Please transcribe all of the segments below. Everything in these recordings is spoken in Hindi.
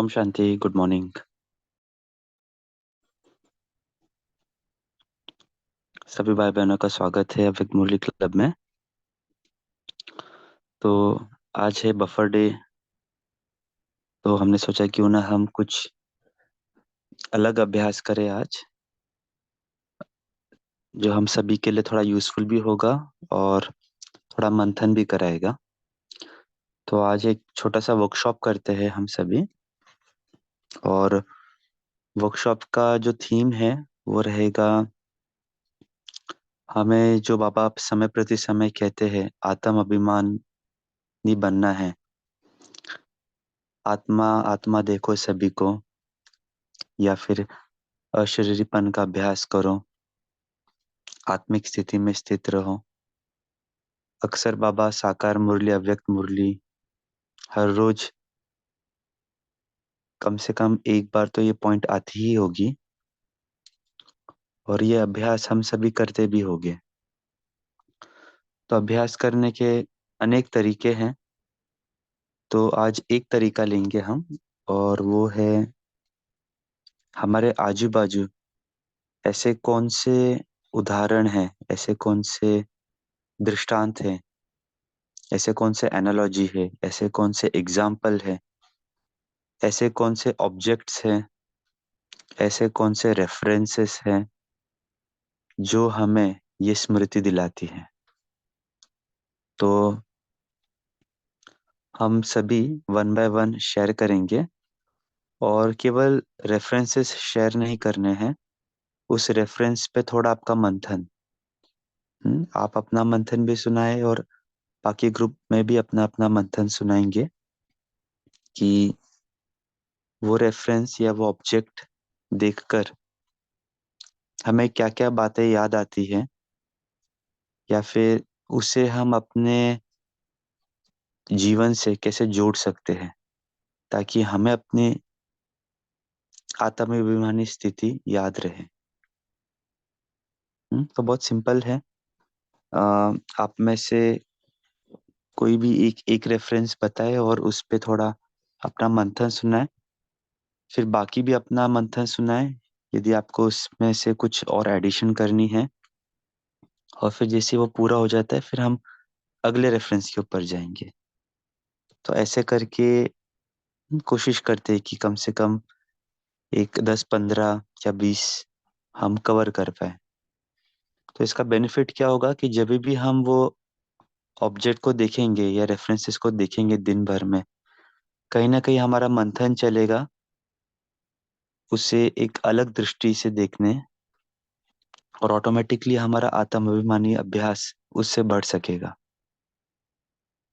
Om Shanti, good morning. सभी भाई बहनों का स्वागत है अव्यक्त मुरली क्लब में। तो आज है बफर डे, तो हमने सोचा क्यों ना हम कुछ अलग अभ्यास करें आज, जो हम सभी के लिए थोड़ा यूजफुल भी होगा और थोड़ा मंथन भी कराएगा। तो आज एक छोटा सा वर्कशॉप करते हैं हम सभी, और वर्कशॉप का जो थीम है वो रहेगा, हमें जो बाबा समय प्रति समय कहते हैं आत्म अभिमानी बनना है। आत्मा आत्मा देखो सभी को, या फिर अशरीरीपन का अभ्यास करो, आत्मिक स्थिति में स्थित रहो। अक्सर बाबा साकार मुरली, अव्यक्त मुरली हर रोज कम से कम एक बार तो ये पॉइंट आती ही होगी, और ये अभ्यास हम सभी करते भी होंगे। तो अभ्यास करने के अनेक तरीके हैं, तो आज एक तरीका लेंगे हम, और वो है हमारे आजू बाजू ऐसे कौन से उदाहरण हैं, ऐसे कौन से दृष्टांत हैं, ऐसे कौन से एनालॉजी है, ऐसे कौन से एग्जाम्पल है, ऐसे कौन से ऑब्जेक्ट्स हैं, ऐसे कौन से रेफरेंसेस हैं जो हमें ये स्मृति दिलाती है। तो हम सभी वन बाय वन शेयर करेंगे, और केवल रेफरेंसेस शेयर नहीं करने हैं, उस रेफरेंस पे थोड़ा आपका मंथन। आप अपना मंथन भी सुनाए, और बाकी ग्रुप में भी अपना अपना मंथन सुनाएंगे कि वो रेफरेंस या वो ऑब्जेक्ट देखकर हमें क्या क्या बातें याद आती हैं, या फिर उसे हम अपने जीवन से कैसे जोड़ सकते हैं, ताकि हमें अपनी आत्माभिमानी स्थिति याद रहे। तो बहुत सिंपल है। अ, आप में से कोई भी एक एक रेफरेंस बताए और उस पे थोड़ा अपना मंथन सुनाए, फिर बाकी भी अपना मंथन सुनाए यदि आपको उसमें से कुछ और एडिशन करनी है, और फिर जैसे वो पूरा हो जाता है फिर हम अगले रेफरेंस के ऊपर जाएंगे। तो ऐसे करके कोशिश करते हैं कि कम से कम एक 10, 15 या 20 हम कवर कर पाए। तो इसका बेनिफिट क्या होगा कि जब भी हम वो ऑब्जेक्ट को देखेंगे या रेफरेंसेस को देखेंगे दिन भर में, कहीं ना कहीं हमारा मंथन चलेगा उसे एक अलग दृष्टि से देखने, और ऑटोमेटिकली हमारा आत्म अभिमानी अभ्यास उससे बढ़ सकेगा।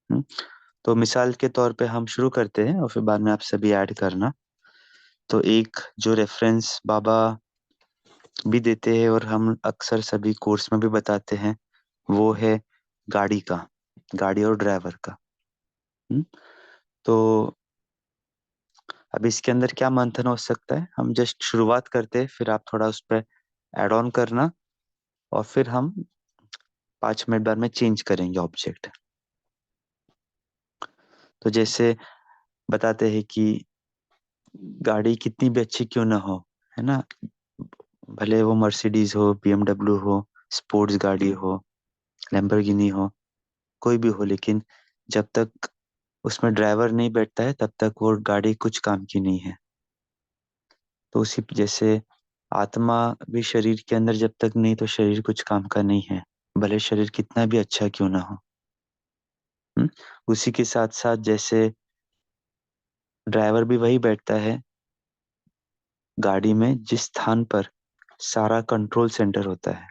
हम्म, तो मिसाल के तौर पे हम शुरू करते हैं, और फिर बाद में आप सभी ऐड करना। तो एक जो रेफरेंस बाबा भी देते हैं और हम अक्सर सभी कोर्स में भी बताते हैं, वो है गाड़ी का, गाड़ी और ड्राइवर का। हम्म, तो अब इसके अंदर क्या मंथन हो सकता है, हम जस्ट शुरुआत करते हैं, फिर आप थोड़ा उस पर एड ऑन करना, और फिर हम 5 मिनट बाद में चेंज करेंगे ऑब्जेक्ट। तो जैसे बताते हैं कि गाड़ी कितनी भी अच्छी क्यों ना हो, है ना, भले वो मर्सिडीज हो, बीएमडब्ल्यू हो, स्पोर्ट्स गाड़ी हो, लैम्बोर्गिनी हो, कोई भी हो, लेकिन जब तक उसमें ड्राइवर नहीं बैठता है तब तक वो गाड़ी कुछ काम की नहीं है। तो उसी जैसे आत्मा भी शरीर के अंदर जब तक नहीं, तो शरीर कुछ काम का नहीं है, भले शरीर कितना भी अच्छा क्यों ना हो। हम्म? उसी के साथ साथ जैसे ड्राइवर भी वही बैठता है गाड़ी में जिस स्थान पर सारा कंट्रोल सेंटर होता है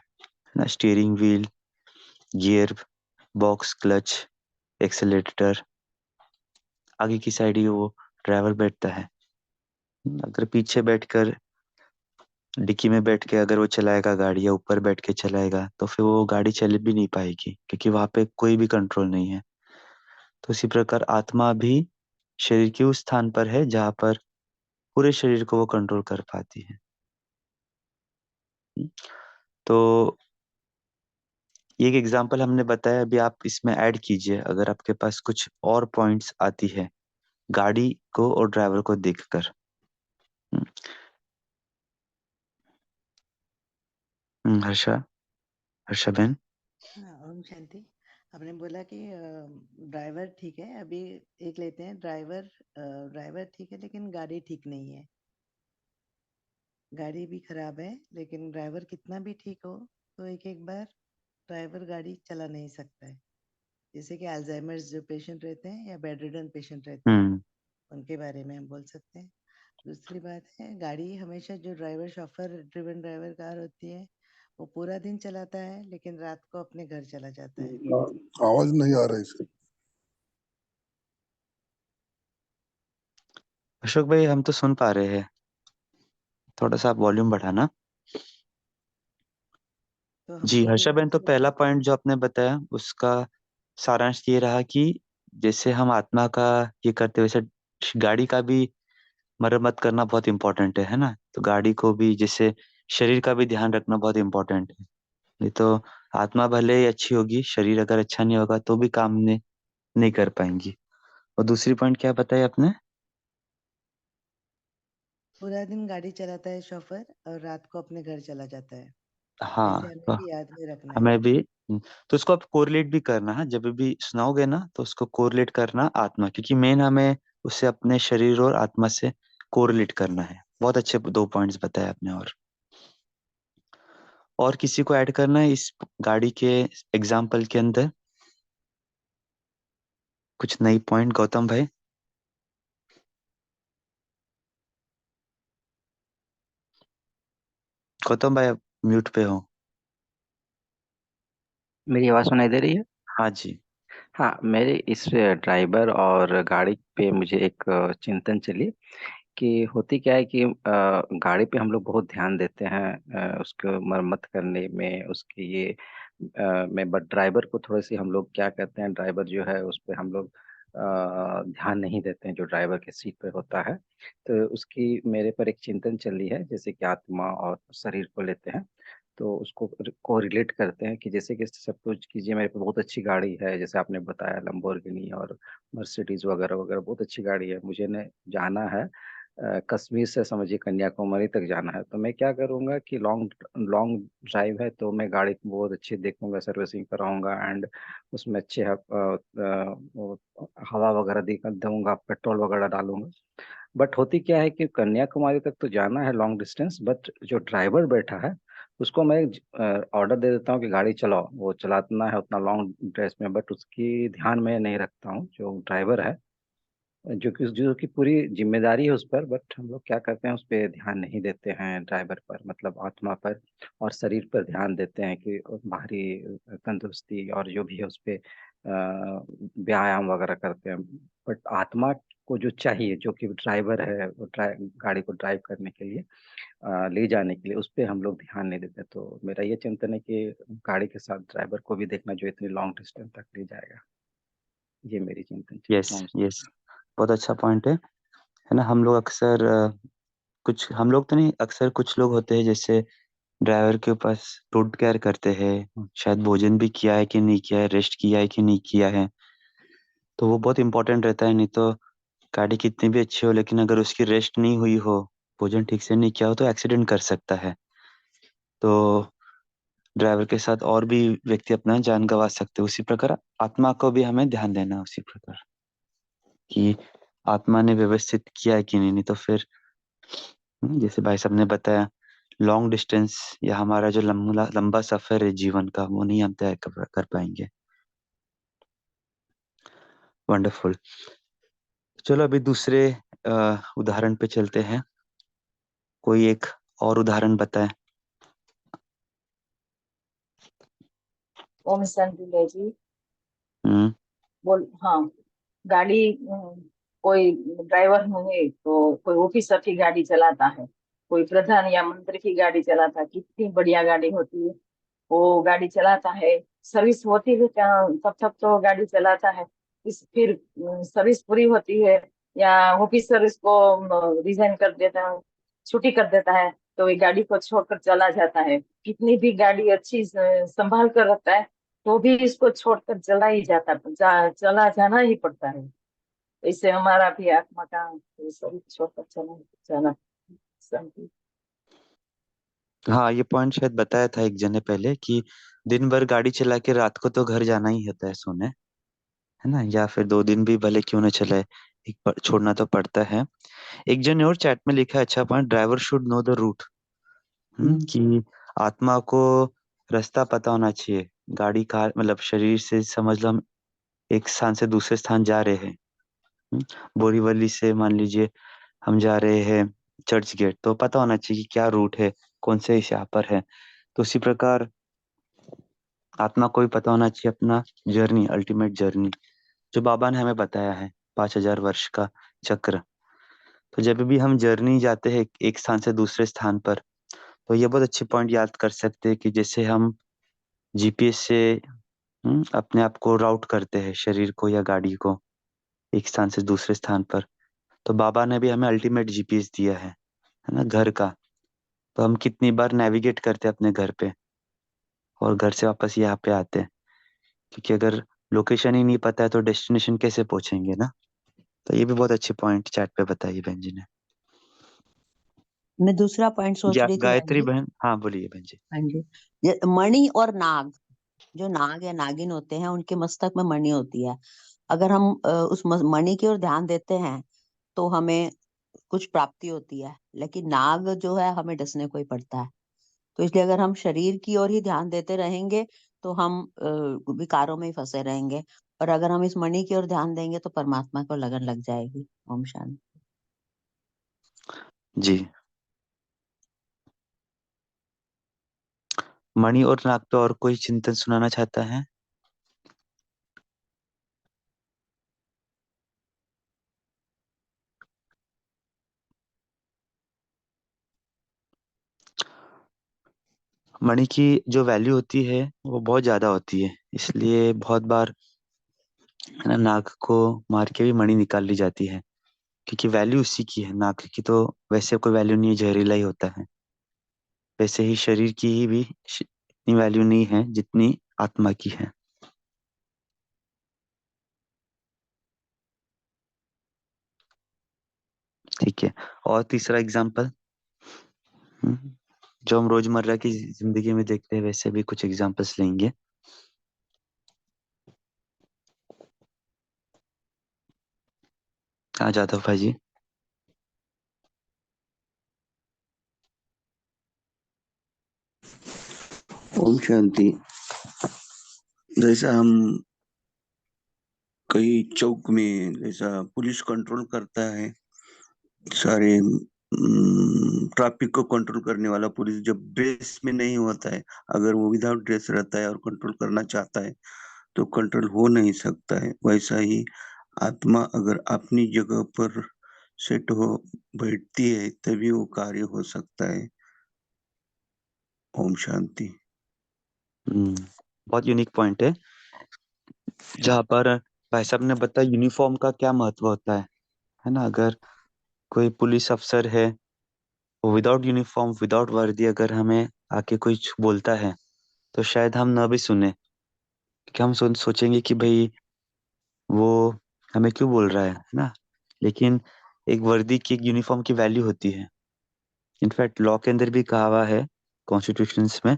ना, steering wheel, gear box, clutch, accelerator, आगे की साइड ही वो ड्राइवर बैठता है। अगर पीछे बैठकर डिक्की में बैठ के अगर वो चलाएगा गाड़ी, या ऊपर बैठ के चलाएगा, तो फिर वो गाड़ी चल भी नहीं पाएगी, क्योंकि वहां पे कोई भी कंट्रोल नहीं है। तो इसी प्रकार आत्मा भी शरीर के उस स्थान पर है जहाँ पर पूरे शरीर को वो कंट्रोल कर पाती है। तो ये एक एग्जांपल हमने बताया, अभी आप इसमें ऐड कीजिए अगर आपके पास कुछ और पॉइंट्स आती है, गाड़ी को और ड्राइवर को देखकर। हम्म, हर्षा, हर्षा बहन। हाँ, ओम शांति। आपने बोला कि ड्राइवर ठीक है, अभी एक लेते हैं ड्राइवर। ड्राइवर ठीक है लेकिन गाड़ी ठीक नहीं है। गाड़ी भी खराब है लेकिन ड्राइवर कितना भी ठीक हो तो एक एक बार ड्राइवर गाड़ी चला नहीं सकता है। जैसे कि अल्जाइमर्स जो पेशेंट रहते हैं या बेड रिडन पेशेंट रहते हैं, हम्म। उनके बारे में हम बोल सकते हैं। दूसरी बात है, गाड़ी हमेशा जो driver chauffeur driven driver car होती है, वो पूरा दिन चलाता है लेकिन रात को अपने घर चला जाता है। आवाज नहीं आ रहा है इसका। अशोक भाई, हम तो सुन पा रहे हैं, थोड़ा सा आप वॉल्यूम बढ़ाना। तो जी हमको भी हर्षा बहन, तो बोलिए। पहला पॉइंट जो आपने बताया उसका सारांश ये रहा कि जैसे हम आत्मा का ये करते वैसे गाड़ी का भी मरम्मत करना बहुत इम्पोर्टेंट है ना? तो गाड़ी को भी, जैसे शरीर का भी ध्यान रखना बहुत इम्पोर्टेंट है। नहीं तो आत्मा भले ही अच्छी होगी, शरीर अगर अच्छा नहीं होगा तो भी काम नहीं कर पाएंगी। और दूसरी पॉइंट क्या बताई आपने? पूरा दिन गाड़ी चलाता है शॉफर और रात को अपने घर चला जाता है। ऐसे हाँ, हमें तो भी याद में रखना है। हमें भी तो उसको आप कोरिलेट भी करना है, जब भी सुनाओगे ना तो उसको कोरिलेट करना आत्मा, क्योंकि मेन हमें उसे अपने शरीर और आत्मा से कोरिलेट करना है। बहुत अच्छे दो पॉइंट्स बताए आपने। और किसी को ऐड करना है इस गाड़ी के एग्जाम्पल के अंदर कुछ नई पॉइंट, गौतम भाई? गौतम भाई, आप म्यूट पे हो। मेरी आवाज़ सुनाई दे रही है? हाँ जी। हाँ, मेरे इस ड्राइवर और गाड़ी पे मुझे एक चिंतन चली कि होती क्या है कि गाड़ी पे हम लोग बहुत ध्यान देते हैं उसको मरम्मत करने में, उसकी ये में, बट ड्राइवर को थोड़ी-सी हम लोग क्या कहते हैं, ड्राइवर जो है उस पे हम लोग ध्यान नहीं देते हैं, जो ड्राइवर के सीट पे होता है। तो उसकी मेरे पर एक चिंतन चल रही है, जैसे कि आत्मा और शरीर को लेते हैं, तो उसको कोरिलेट करते हैं कि जैसे कि सपोज़ कीजिए मेरे पे बहुत अच्छी गाड़ी है, जैसे आपने बताया लैम्बोर्गिनी और मर्सिडीज़ वगैरह-वगैरह बहुत अच्छी गाड़ी है। मुझे ने जाना है कश्मीर से समझिए कन्याकुमारी तक जाना है, तो मैं क्या करूँगा कि लॉन्ग लॉन्ग ड्राइव है तो मैं गाड़ी को बहुत अच्छी देखूँगा, सर्विसिंग कराऊँगा एंड उसमें अच्छे वो हवा वगैरह दे दूँगा, पेट्रोल वगैरह डालूँगा। बट होती क्या है कि कन्याकुमारी तक तो जाना है लॉन्ग डिस्टेंस, बट जो ड्राइवर बैठा है उसको मैं ऑर्डर दे देता हूँ कि गाड़ी चलाओ, वो चलाना है उतना लॉन्ग ड्रेस में, बट उसकी ध्यान मैं नहीं रखता हूँ, जो ड्राइवर है जो कि पूरी ज़िम्मेदारी है उस पर, बट हम लोग क्या करते हैं उस पे ध्यान नहीं देते हैं ड्राइवर पर, मतलब आत्मा पर और शरीर पर ध्यान देते हैं कि बाहरी तंदुरुस्ती और जो भी है उस पे व्यायाम वगैरह करते हैं। बट आत्मा को जो चाहिए, जो कि ड्राइवर है, वो गाड़ी को ड्राइव करने के लिए ले जाने के लिए, उस पे हम लोग ध्यान नहीं देते। तो मेरा ये चिंतन है कि गाड़ी के साथ ड्राइवर को भी देखना जो इतनी लॉन्ग डिस्टेंस तक ले जाएगा। ये मेरी चिंतन थी। यस, ओम यस, बहुत अच्छा पॉइंट है ना? हम लोग अक्सर कुछ हम लोग तो नहीं, अक्सर कुछ लोग होते हैं जैसे ड्राइवर के पास रोड केयर करते हैं, शायद भोजन भी किया है कि नहीं किया है, रेस्ट किया है कि नहीं किया है। तो वो बहुत इंपॉर्टेंट रहता है। नहीं तो गाड़ी कितनी भी अच्छी हो, लेकिन अगर उसकी रेस्ट नहीं हुई हो, भोजन ठीक से नहीं किया हो, तो एक्सीडेंट कर सकता है। तो ड्राइवर के साथ और भी व्यक्ति अपना जान गंवा सकते हैं। उसी प्रकार आत्मा को भी हमें ध्यान देना है, उसी प्रकार कि आत्मा ने व्यवस्थित किया है कि नहीं। नहीं तो फिर जैसे भाई साहब ने बताया, लॉन्ग डिस्टेंस या हमारा जो लंबा लंबा सफर है जीवन का, वो नहीं हम तय कर पाएंगे। वंडरफुल। चलो अभी दूसरे उदाहरण पे चलते हैं। कोई एक और उदाहरण बताएं। ओम शांति जय जी। हम्म। बोल हाँ। गाड़ी कोई ड्राइवर है तो कोई ऑफिसर की गाड़ी चलाता है, कोई प्रधान या मंत्री की गाड़ी चलाता है, कितनी बढ़िया गाड़ी होती है, वो गाड़ी चलाता है। सर्विस होती है तब तक तो गाड़ी चलाता है। फिर सर्विस पूरी होती है या ऑफिसर इसको रिजाइन कर देता है, छुट्टी कर देता है, तो ये गाड़ी को छोड़कर चला जाता है। कितनी भी गाड़ी अच्छी संभाल कर रखता है तो भी इसको छोड़कर चला ही चला जाना ही पड़ता है। इससे हमारा भी आत्मा का ये शरीर छोड़कर चला जाना शांति। हाँ, ये पॉइंट शायद बताया था एक जने पहले कि दिन भर गाड़ी चला के रात को तो घर जाना ही होता है सोने, है ना, या फिर 2 दिन भी भले क्यों ना चले, छोड़ना तो पड़ता है। एक जन ने और चैट में लिखा है, अच्छा point, driver should know the route. कि आत्मा को रास्ता पता होना चाहिए। गाड़ी कार मतलब शरीर से समझ लो हम एक स्थान से दूसरे स्थान जा रहे हैं। बोरीवली से मान लीजिए हम जा रहे हैं चर्च गेट, तो पता होना चाहिए कि क्या रूट है, कौन से इस यहाँ पर है। तो उसी प्रकार आत्मा को भी पता होना चाहिए अपना जर्नी, अल्टीमेट जर्नी, जो बाबा ने हमें बताया है, 5,000 वर्ष का चक्र। तो जब भी हम जर्नी जाते हैं एक स्थान से दूसरे स्थान पर, तो ये बहुत अच्छी पॉइंट याद कर सकते हैं कि जैसे हम जीपीएस से अपने आप को राउट करते हैं, शरीर को या गाड़ी को, एक स्थान से दूसरे स्थान पर। तो बाबा ने भी हमें अल्टीमेट जीपीएस दिया है ना, घर का। तो हम कितनी बार नेविगेट करते हैं अपने घर पे, और घर से वापस यहाँ पे आते हैं, क्योंकि अगर लोकेशन ही नहीं पता है तो डेस्टिनेशन कैसे पहुंचेंगे ना। तो ये भी बहुत अच्छी पॉइंट चैट पे बताई बहन जी ने। मैं दूसरा पॉइंट सोच रही थी गायत्री भाई। बहन, हाँ बोलिए बहन जी। हाँ जी, ये मणि और नाग, जो नाग या नागिन होते हैं उनके मस्तक में मणि होती है। अगर हम उस मणि की ओर ध्यान देते हैं तो हमें कुछ प्राप्ति होती है, लेकिन नाग जो है हमें डसने को ही पड़ता है। तो इसलिए अगर हम शरीर की ओर ही ध्यान देते रहेंगे तो हम विकारों में ही फंसे रहेंगे, और अगर हम इस मणि की ओर ध्यान देंगे तो परमात्मा को लगन लग जाएगी। ओम शांति। जी, मणि और नाग पे और कोई चिंतन सुनाना चाहता है? मणि की जो वैल्यू होती है वो बहुत ज्यादा होती है, इसलिए बहुत बार है ना नाग को मार के भी मणि निकाल ली जाती है, क्योंकि वैल्यू उसी की है। नाग की तो वैसे कोई वैल्यू नहीं है, जहरीला ही होता है। वैसे ही शरीर की ही भी इतनी वैल्यू नहीं है जितनी आत्मा की है। ठीक है, और तीसरा एग्जाम्पल जो हम रोजमर्रा की जिंदगी में देखते हैं, वैसे भी कुछ एग्जाम्पल्स लेंगे। आ जादव भाई जी। ओम शांति। जैसा हम कई चौक में जैसा पुलिस कंट्रोल करता है, सारे ट्रैफिक को कंट्रोल करने वाला पुलिस जब ड्रेस में नहीं होता है, अगर वो विदाउट ड्रेस रहता है और कंट्रोल करना चाहता है तो कंट्रोल हो नहीं सकता है। वैसा ही आत्मा अगर अपनी जगह पर सेट हो बैठती है तभी वो कार्य हो सकता है। ओम शांति। बहुत यूनिक पॉइंट है, जहाँ पर भाई साहब ने बताया यूनिफॉर्म का क्या महत्व होता है ना। अगर कोई पुलिस अफसर है, वो विदाउट यूनिफॉर्म, विदाउट वर्दी अगर हमें आके कुछ बोलता है, तो शायद हम न भी सुने, कि हम सोचेंगे कि भाई वो हमें क्यों बोल रहा है ना। लेकिन एक वर्दी की, एक यूनिफॉर्म की वैल्यू होती है। इनफैक्ट लॉ के अंदर भी कहा हुआ है, कॉन्स्टिट्यूशंस में,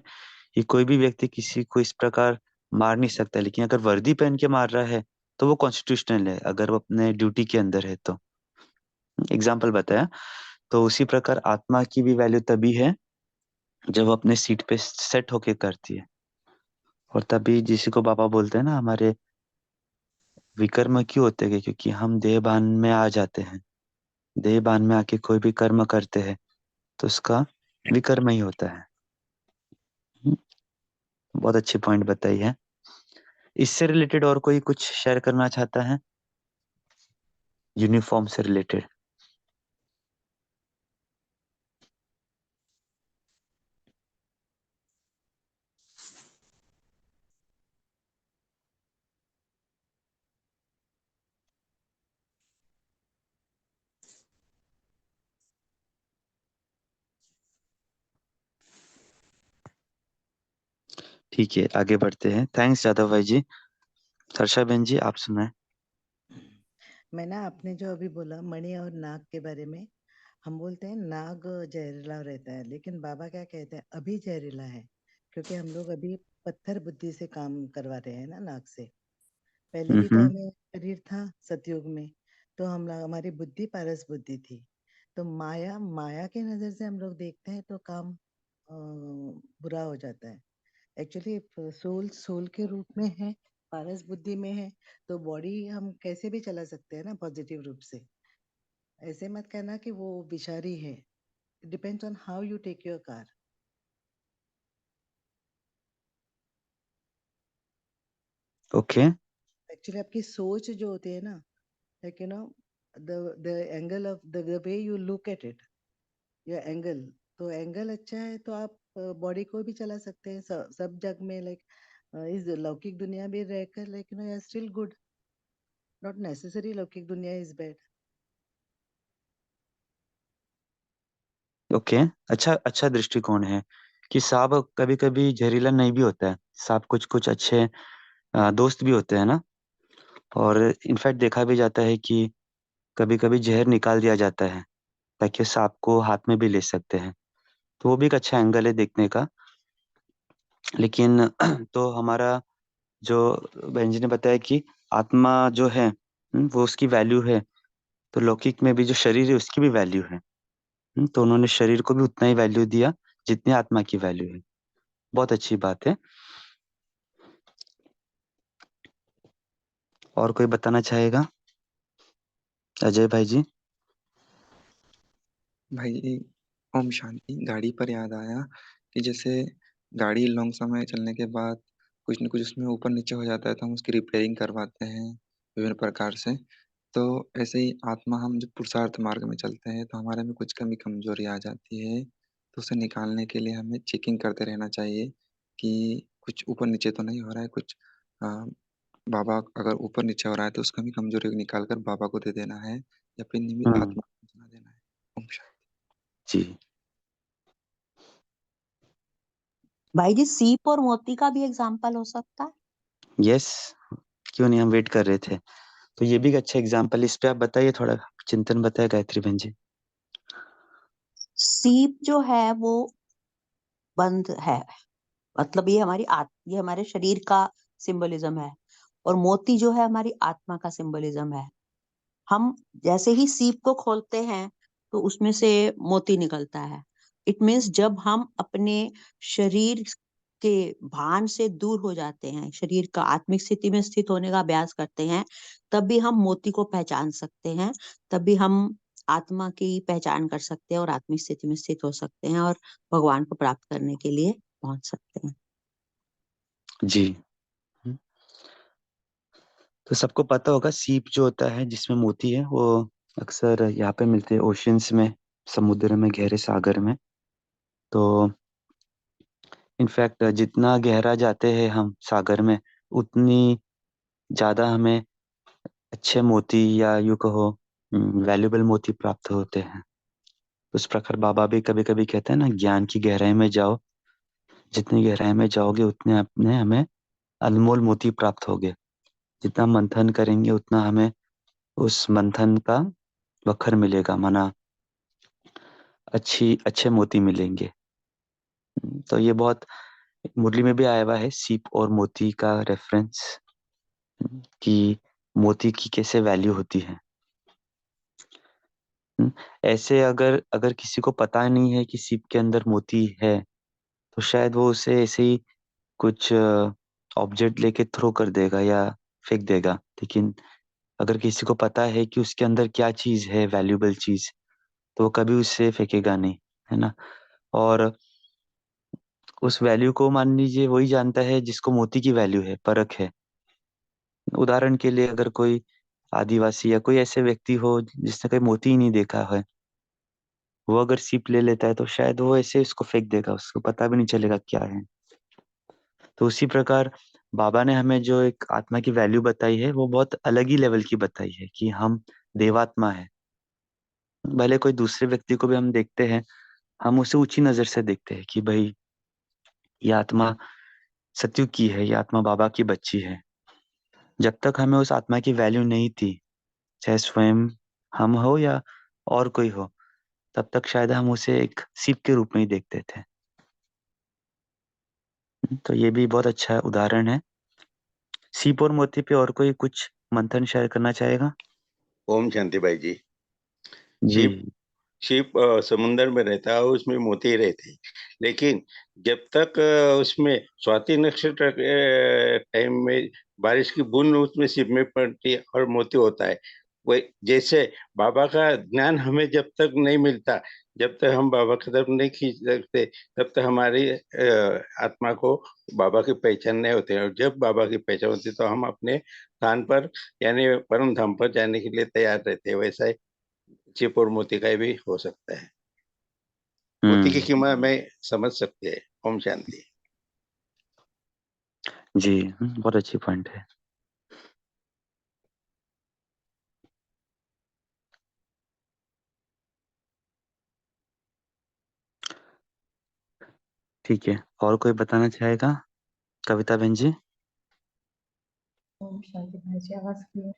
कि कोई भी व्यक्ति किसी को इस प्रकार मार नहीं सकता, लेकिन अगर वर्दी पहन के मार रहा है तो वो कॉन्स्टिट्यूशनल है, अगर वो अपने ड्यूटी के अंदर है तो। एग्जाम्पल बताया। तो उसी प्रकार आत्मा की भी वैल्यू तभी है जब वो अपने सीट पे सेट होके करती है। और तभी जिसी को बाबा बोलते हैं ना, हमारे विकर्म क्यों होते हैं, क्योंकि हम देहभान में आ जाते हैं। देहभान में आके कोई भी कर्म करते हैं तो उसका विकर्म ही होता है। हम्म, बहुत अच्छी पॉइंट बताई है। इससे रिलेटेड और कोई कुछ शेयर करना चाहता है, यूनिफॉर्म से रिलेटेड? ठीक है, आगे बढ़ते हैं। थैंक्स जादव भाई जी। हर्षा बहन जी, आप सुनाए। मैं ना आपने जो अभी बोला मणि और नाग के बारे में, हम बोलते हैं नाग जहरीला रहता है, लेकिन बाबा क्या कहते हैं अभी जहरीला है, क्योंकि हम लोग अभी पत्थर बुद्धि से काम करवा रहे हैं ना नाग से। पहले भी तो हम्म। हमें शरीर था सतयुग में, तो हम हमारी बुद्धि पारस बुद्धि थी। तो माया माया की नजर से हम लोग देखते हैं तो काम बुरा हो जाता है। एक्चुअली सोल सोल के रूप में है, पारस बुद्धि में है, तो बॉडी हम कैसे भी चला सकते हैं ना पॉजिटिव रूप से। ऐसे मत कहना कि वो विषारी है। Depends on how you take your car. Okay. Actually आपकी सोच जो होती है ना, like the angle of the way you look at it, या एंगल, तो एंगल अच्छा है तो आप बॉडी को भी चला सकते हैं सब जग में, लाइक इस लौकिक दुनिया भी रहकर, like you are still good. Not necessary लौकिक दुनिया इज बैड। ओके। अच्छा अच्छा दृष्टिकोण है कि सांप कभी कभी जहरीला नहीं भी होता है। सांप कुछ कुछ अच्छे दोस्त भी होते हैं ना। और इनफैक्ट देखा भी जाता है कि कभी कभी जहर निकाल दिया जाता है ताकि सांप को हाथ में भी ले सकते हैं। तो वो भी एक अच्छा एंगल है देखने का। लेकिन तो हमारा जो बहन जी ने बताया कि आत्मा जो है वो उसकी वैल्यू है। तो लौकिक में भी जो शरीर है उसकी भी वैल्यू है। तो उन्होंने शरीर को भी उतना ही वैल्यू दिया जितनी आत्मा की वैल्यू है। बहुत अच्छी बात है। और कोई बताना चाहेगा? अजय भाई जी। भाई ओम शांति। गाड़ी पर याद आया कि जैसे गाड़ी लॉन्ग समय चलने के बाद कुछ न कुछ उसमें ऊपर नीचे हो जाता है, तो हम उसकी रिपेयरिंग करवाते हैं विभिन्न प्रकार से। तो ऐसे ही आत्मा, हम जब पुरुषार्थ मार्ग में चलते हैं तो हमारे में कुछ कमी कमजोरी आ जाती है, तो उसे निकालने के लिए हमें चेकिंग करते रहना चाहिए कि कुछ ऊपर नीचे तो नहीं हो रहा है। कुछ अ, बाबा अगर ऊपर नीचे हो रहा है तो उस कमी कमजोरी को निकाल कर बाबा को दे देना है, या फिर निमित्त हम्म। आत्मा को सुना देना है। ओम शांति। जी। भाई जी, सीप और मोती का भी एग्जाम्पल हो सकता है। यस। क्यों नहीं, हम वेट कर रहे थे। तो ये भी एक अच्छा एग्जाम्पल, इस पे आप बताइए, थोड़ा चिंतन बताइए गायत्री बहन जी। सीप जो है वो बंद है, मतलब ये हमारे शरीर का सिंबलिज्म है, और मोती जो है हमारी आत्मा का सिंबलिज्म है। हम जैसे ही सीप को खोलते हैं तो उसमें से मोती निकलता है। इट मीन्स जब हम अपने शरीर के भान से दूर हो जाते हैं, शरीर का आत्मिक स्थिति में स्थित होने का अभ्यास करते हैं, तब भी हम मोती को पहचान सकते हैं। तब भी हम आत्मा की पहचान कर सकते हैं और आत्मिक स्थिति में स्थित हो सकते हैं और भगवान को प्राप्त करने के लिए पहुंच सकते हैं। जी। तो सबको पता होगा सीप जो होता है जिसमें मोती है वो अक्सर यहाँ पे मिलते हैं ओशियंस में, समुद्र में, गहरे सागर में। तो इनफैक्ट जितना गहरा जाते हैं हम सागर में उतनी ज्यादा हमें अच्छे मोती या यूँ कहो वैल्यूबल मोती प्राप्त होते हैं। उस प्रकार बाबा भी कभी कभी कहते हैं ना, ज्ञान की गहराई में जाओ, जितनी गहराई में जाओगे उतने अपने हमें अनमोल मोती प्राप्त होगे। जितना मंथन करेंगे उतना हमें उस मंथन का वखर मिलेगा, माना अच्छे मोती मिलेंगे। तो ये बहुत मुरली में भी आया हुआ है सीप और मोती का रेफरेंस, कि मोती की कैसे वैल्यू होती है। ऐसे अगर अगर किसी को पता नहीं है कि सीप के अंदर मोती है तो शायद वो उसे ऐसे ही कुछ ऑब्जेक्ट लेके थ्रो कर देगा या फेंक देगा। लेकिन अगर किसी को पता है कि उसके अंदर क्या चीज है, वैल्यूबल चीज, तो वो कभी उसे फेंकेगा नहीं, है ना। और उस वैल्यू को मान लीजिए वही जानता है जिसको मोती की वैल्यू है, परख है। उदाहरण के लिए अगर कोई आदिवासी या कोई ऐसे व्यक्ति हो जिसने कभी मोती ही नहीं देखा है, वो अगर सीप ले लेता है तो शायद वो ऐसे उसको फेंक देगा, उसको पता भी नहीं चलेगा क्या है। तो उसी प्रकार बाबा ने हमें जो एक आत्मा की वैल्यू बताई है वो बहुत अलग ही लेवल की बताई है, कि हम देवात्मा है। भले कोई दूसरे व्यक्ति को भी हम देखते हैं, हम उसे ऊंची नजर से देखते हैं कि भाई ये आत्मा सतयुग की है, ये आत्मा बाबा की बच्ची है। जब तक हमें उस आत्मा की वैल्यू नहीं थी चाहे स्वयं हम हो या और कोई हो, तब तक शायद हम उसे एक सीप के रूप में ही देखते थे। तो ये भी बहुत अच्छा उदाहरण है। सीप और मोती पे और कोई कुछ मंथन शेयर करना चाहेगा? ओम शांति भाई जी। जी। शिप शिप समुंदर में रहता है, उसमें मोती रहते हैं। लेकिन जब तक उसमें स्वाति नक्षत्र के टाइम में बारिश की बूंद उसमें शिप में पड़ती है और मोती होता है। वही जैसे बाबा का ज्ञान हमें जब तक नहीं मिलता, जब तक हम बाबा की तरफ नहीं खींच सकते, तब तक हमारी आत्मा को बाबा की पहचान नहीं होती है। और जब बाबा की पहचान होती है तो हम अपने स्थान पर यानी परम धाम पर जाने के लिए तैयार रहते हैं। वैसा ही चिप और मोती का भी हो सकता है। मोती की कीमत में समझ सकते हैं। ओम शांति। जी, बहुत अच्छी पॉइंट है। ठीक है, और कोई बताना चाहेगा? कविता बहन जी। ओम शांति भाई जी, आवाज क्लियर?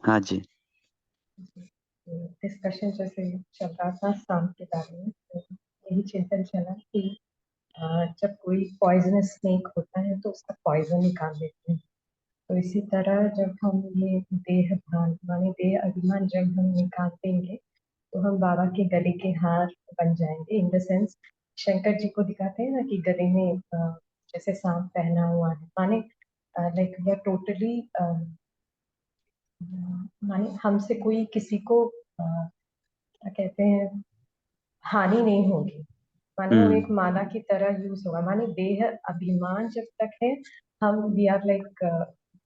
हाँ जी। डिस्कशन जैसे चल रहा था सांप के बारे में, तो यही चिंतन चला कि जब कोई पॉइजनस स्नेक होता है तो उसका पॉइजन निकाल लेते हैं। तो इसी तरह जब हम ये देह भान माने देह अभिमान जब हम निकाल देंगे तो हम बाबा के गले के हार बन जाएंगे। In the sense Shankar ji को दिखाते हैं ना कि गले में जैसे सांप पहना हुआ है, माने लाइक वी आर टोटली माने हमसे कोई किसी को क्या कहते हैं हानि नहीं होगी, माने हम एक माला की तरह यूज होगा। माने देह अभिमान जब तक है हम we are like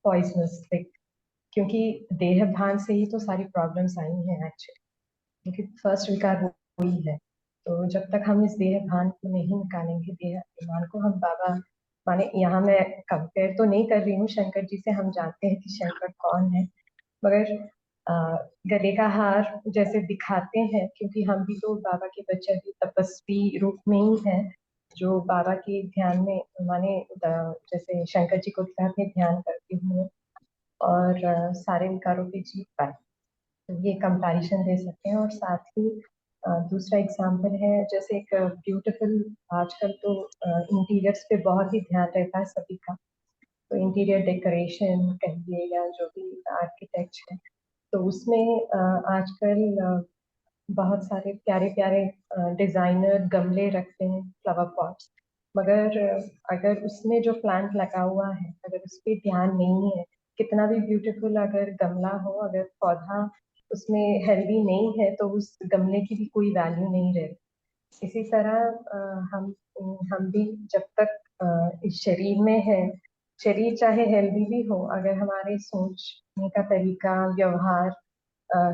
poisonous, like क्योंकि देह भान से ही तो सारी प्रॉब्लम्स आई हैं एक्चुअली, क्योंकि फर्स्ट विकार हुई है। तो जब तक हम इस देह भान को नहीं निकालेंगे, देह अभिमान को, हम बाबा माने यहाँ मैं कंपेयर तो नहीं कर रही हूँ शंकर जी से, हम जानते हैं कि शंकर कौन है, मगर अ, गले का हार जैसे दिखाते हैं क्योंकि हम भी तो बाबा के बच्चे भी तपस्वी रूप में ही है जो बाबा के ध्यान में माने जैसे शंकर जी को दिखाते हैं ध्यान करते हुए और सारे विकारों पे जीत पाए। तो ये कंपैरिजन दे सकते हैं। और साथ ही दूसरा एग्जाम्पल है जैसे एक ब्यूटीफुल, आजकल तो इंटीरियर्स पे बहुत ही ध्यान रहता है सभी का, तो इंटीरियर डेकोरेशन कहिए या जो भी आर्किटेक्ट है, तो उसमें आजकल बहुत सारे प्यारे प्यारे डिजाइनर गमले रखते हैं, फ्लावर पॉट्स, मगर अगर उसमें जो प्लांट लगा हुआ है अगर उस पर ध्यान नहीं है, कितना भी ब्यूटीफुल अगर गमला हो, अगर पौधा उसमें हेल्दी नहीं है तो उस गमले की भी कोई वैल्यू नहीं रहती। इसी तरह हम भी जब तक इस शरीर में है, शरीर चाहे हेल्दी भी हो, अगर हमारे सोचने का तरीका, व्यवहार,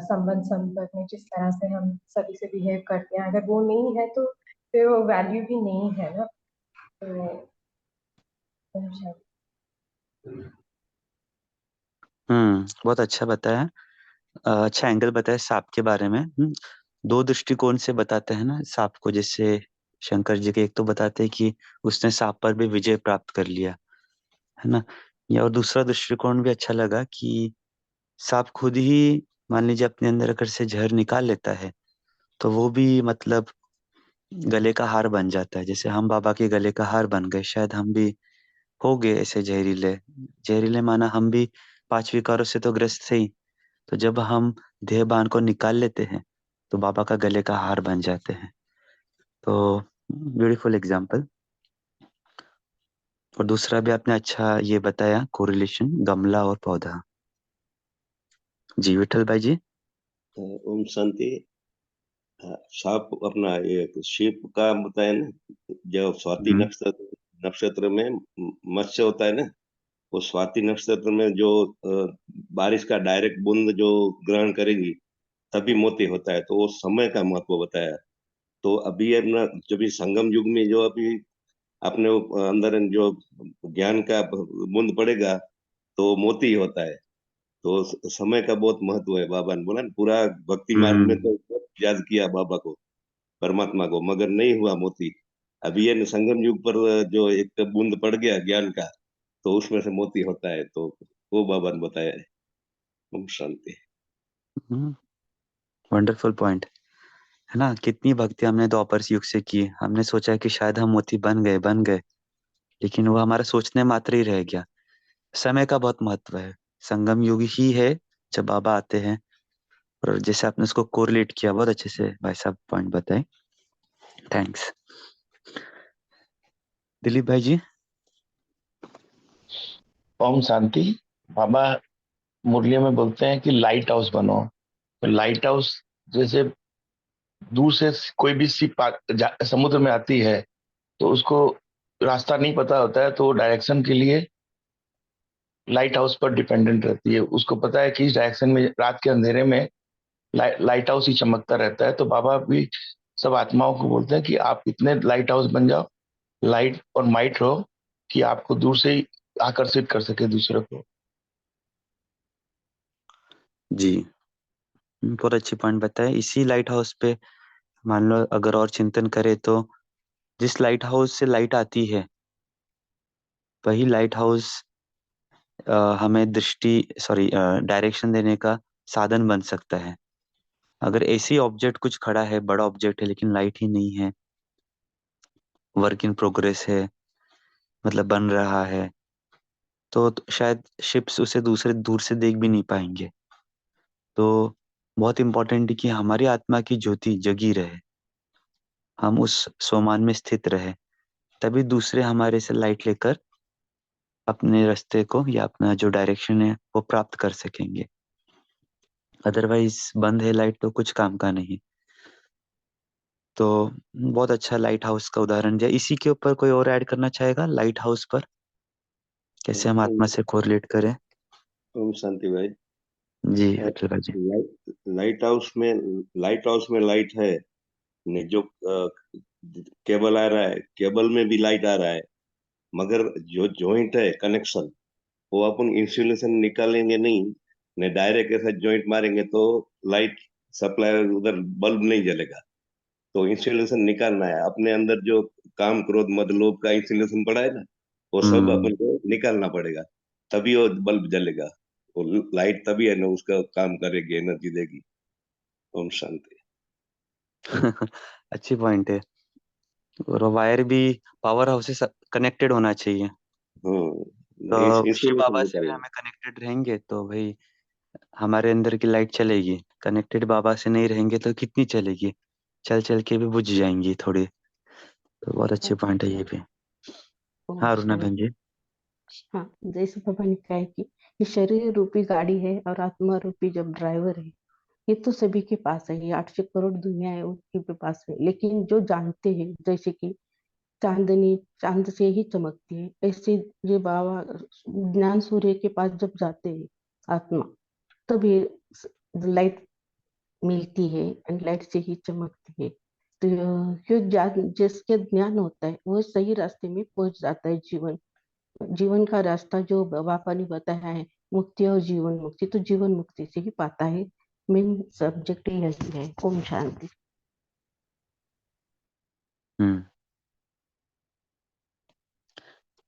संबंध संपर्क में जिस तरह से हम सभी से बिहेव करते हैं, अगर वो नहीं है तो फिर वो वैल्यू भी नहीं है ना। तो शायद बहुत अच्छा बताया। अच्छा एंगल बताया सांप के बारे में। दो दृष्टिकोण से बताते हैं ना सांप को। जैसे शंकर जी के एक तो बताते हैं कि उसने सांप पर भी विजय प्राप्त कर लिया, है ना। या और दूसरा दृष्टिकोण भी अच्छा लगा कि सांप खुद ही मान लीजिए अपने अंदर अगर से जहर निकाल लेता है तो वो भी मतलब गले का हार बन जाता है। जैसे हम बाबा के गले का हार बन गए, शायद हम भी हो गए ऐसे जहरीले। जहरीले माना हम भी 5 विकारों से तो ग्रस्त थे ही। तो जब हम देह बान को निकाल लेते हैं तो बाबा का गले का हार बन जाते हैं। तो ब्यूटीफुल एग्जाम्पल। और दूसरा भी आपने अच्छा ये बताया कोरिलेशन गमला और पौधा। जी विठल भाई जी। ओम शांति। सांप अपना ये शिप का बताया ना, जो स्वाति हम्म। नक्षत्र नक्षत्र में मत्स्य होता है ना, वो स्वाति नक्षत्र में जो बारिश का डायरेक्ट बूंद जो ग्रहण करेगी तभी मोती होता है। तो वो समय का महत्व बताया। तो अभी है ना, जब इस संगम युग में जो अभी अपने अंदर जो ज्ञान का बूंद पड़ेगा तो मोती होता है। तो समय का बहुत महत्व है। बाबा ने बोला ना, पूरा भक्ति मार्ग में हम्म। तो बहुत याद किया बाबा को, परमात्मा को, मगर नहीं हुआ मोती। अभी ये न संगम युग पर जो एक बूंद पड़ गया ज्ञान का, तो उसमें से मोती होता है। तो वो बाबा ने बताया है। ओम शांति। वंडरफुल पॉइंट है ना। कितनी भक्ति हमने द्वापर युग से की, हमने सोचा कि शायद हम मोती बन गए, लेकिन वो हमारा सोचने मात्र ही रह गया। समय का बहुत महत्व है। संगम युग ही है जब बाबा आते हैं। और जैसे आपने उसको कोरिलेट किया, बहुत अच्छे से भाई साहब पॉइंट बताए। थैंक्स। दिलीप भाई जी। ओम शांति। बाबा मुरलियों में बोलते हैं कि लाइट हाउस बनो। तो लाइट हाउस जैसे दूर से कोई भी शिप समुद्र में आती है तो उसको रास्ता नहीं पता होता है, तो डायरेक्शन के लिए लाइट हाउस पर डिपेंडेंट रहती है। उसको पता है कि इस डायरेक्शन में रात के अंधेरे में लाइट हाउस ही चमकता रहता है। तो बाबा भी सब आत्माओं को बोलते हैं कि आप इतने लाइट हाउस बन जाओ, लाइट और माइट रहो, कि आपको दूर से ही आकर्षित कर सके दूसरे को। जी, बहुत अच्छी पॉइंट बताए। इसी लाइट हाउस पे मान लो अगर और चिंतन करें तो जिस लाइट हाउस से लाइट आती है वही लाइट हाउस हमें डायरेक्शन देने का साधन बन सकता है। अगर ऐसी ऑब्जेक्ट कुछ खड़ा है, बड़ा ऑब्जेक्ट है लेकिन लाइट ही नहीं है, वर्क इन प्रोग्रेस है, मतलब बन रहा है, तो शायद शिप्स उसे दूर से देख भी नहीं पाएंगे। तो बहुत इम्पोर्टेंट है कि हमारी आत्मा की ज्योति जगी रहे, हम उस सोमान में स्थित रहे, तभी दूसरे हमारे से लाइट लेकर अपने रास्ते को या अपना जो डायरेक्शन है वो प्राप्त कर सकेंगे। अदरवाइज बंद है लाइट तो कुछ काम का नहीं। तो बहुत अच्छा लाइट हाउस का उदाहरण दिया। इसी के ऊपर कोई और ऐड करना चाहेगा लाइट हाउस पर, कैसे हम ओम आत्मा से कोरिलेट करें? ओम शांति भाई। जी अटल भाई जी। लाइट हाउस में लाइट है। ने जो केबल आ रहा है, केबल में भी लाइट आ रहा है, मगर जो जॉइंट है कनेक्शन, वो अपन इंसुलेशन निकालेंगे नहीं, ने डायरेक्ट ऐसा जॉइंट मारेंगे तो लाइट सप्लाई उधर बल्ब नहीं जलेगा। तो इंसुलेशन निकालना है अपने अंदर, जो काम क्रोध मद लोभ का इंसुलेशन पड़ा है ना, वो सब हम्म। अपन को निकालना पड़ेगा, तभी वो बल्ब जलेगा। वो लाइट तभी है ना उसका काम करेगी, एनर्जी देगी। ओम शांति। अच्छी पॉइंट है। और वायर भी पावर हाउस से कनेक्टेड होना चाहिए। तो शिव इंसुलेशन बाबा से भी निकालना। हमें कनेक्टेड रहेंगे तो भाई हमारे अंदर की लाइट चलेगी। कनेक्टेड बाबा से नहीं रहेंगे तो कितनी चलेगी, चल चल के भी बुझ जाएंगी थोड़ी। तो बहुत अच्छे पॉइंट है ये भी। ओम हाँ रुना बहन शांति। जी। हाँ, जैसे पापा ने कहा है कि ये शरीर रूपी गाड़ी है और आत्मा रूपी जब ड्राइवर है, ये तो सभी के पास है। ये 800 करोड़ दुनिया है उनके भी पास है। लेकिन जो जानते हैं, जैसे कि चांदनी चांद से ही चमकती है, ऐसे ये बाबा ज्ञान सूर्य के पास जब जाते हैं आत्मा, तब ये लाइट मिलती है एंड लाइट से ही चमकती है। तो जो ज्ञान जिसके ज्ञान होता है वो सही रास्ते में पहुंच जाता है। जीवन जीवन का रास्ता जो बाबा ने बताया है, मुक्ति और जीवन मुक्ति, तो जीवन मुक्ति से ही पाता है। मेन सब्जेक्ट यही है। ओम शांति। हम्म।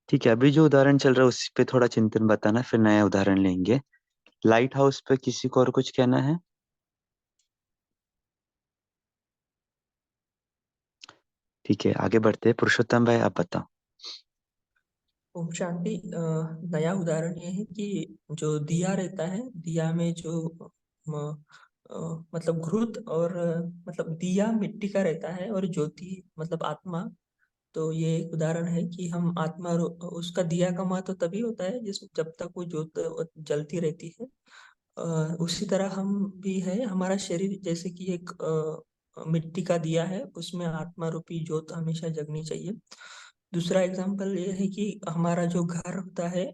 ठीक है, अभी जो उदाहरण चल रहा है उस पे थोड़ा चिंतन बताना, फिर नया उदाहरण लेंगे। लाइट हाउस पे किसी को और कुछ कहना है? ठीक है, आगे बढ़ते हैं। पुरुषोत्तम भाई आप बताओ। ओम शांति। नया उदाहरण ये है कि जो दिया रहता है, दिया में जो म, मतलब घृत और मतलब दिया मिट्टी का रहता है और ज्योति मतलब आत्मा। तो ये एक उदाहरण है कि हम आत्मा उसका दिया का महत्व तभी होता है जिस जब तक वो ज्योत जलती रहती है। उसी तरह हम भी है, हमारा शरीर जैसे कि एक मिट्टी का दिया है, उसमें आत्मा रूपी ज्योत हमेशा जगनी चाहिए। दूसरा एग्जाम्पल ये है कि हमारा जो घर होता है,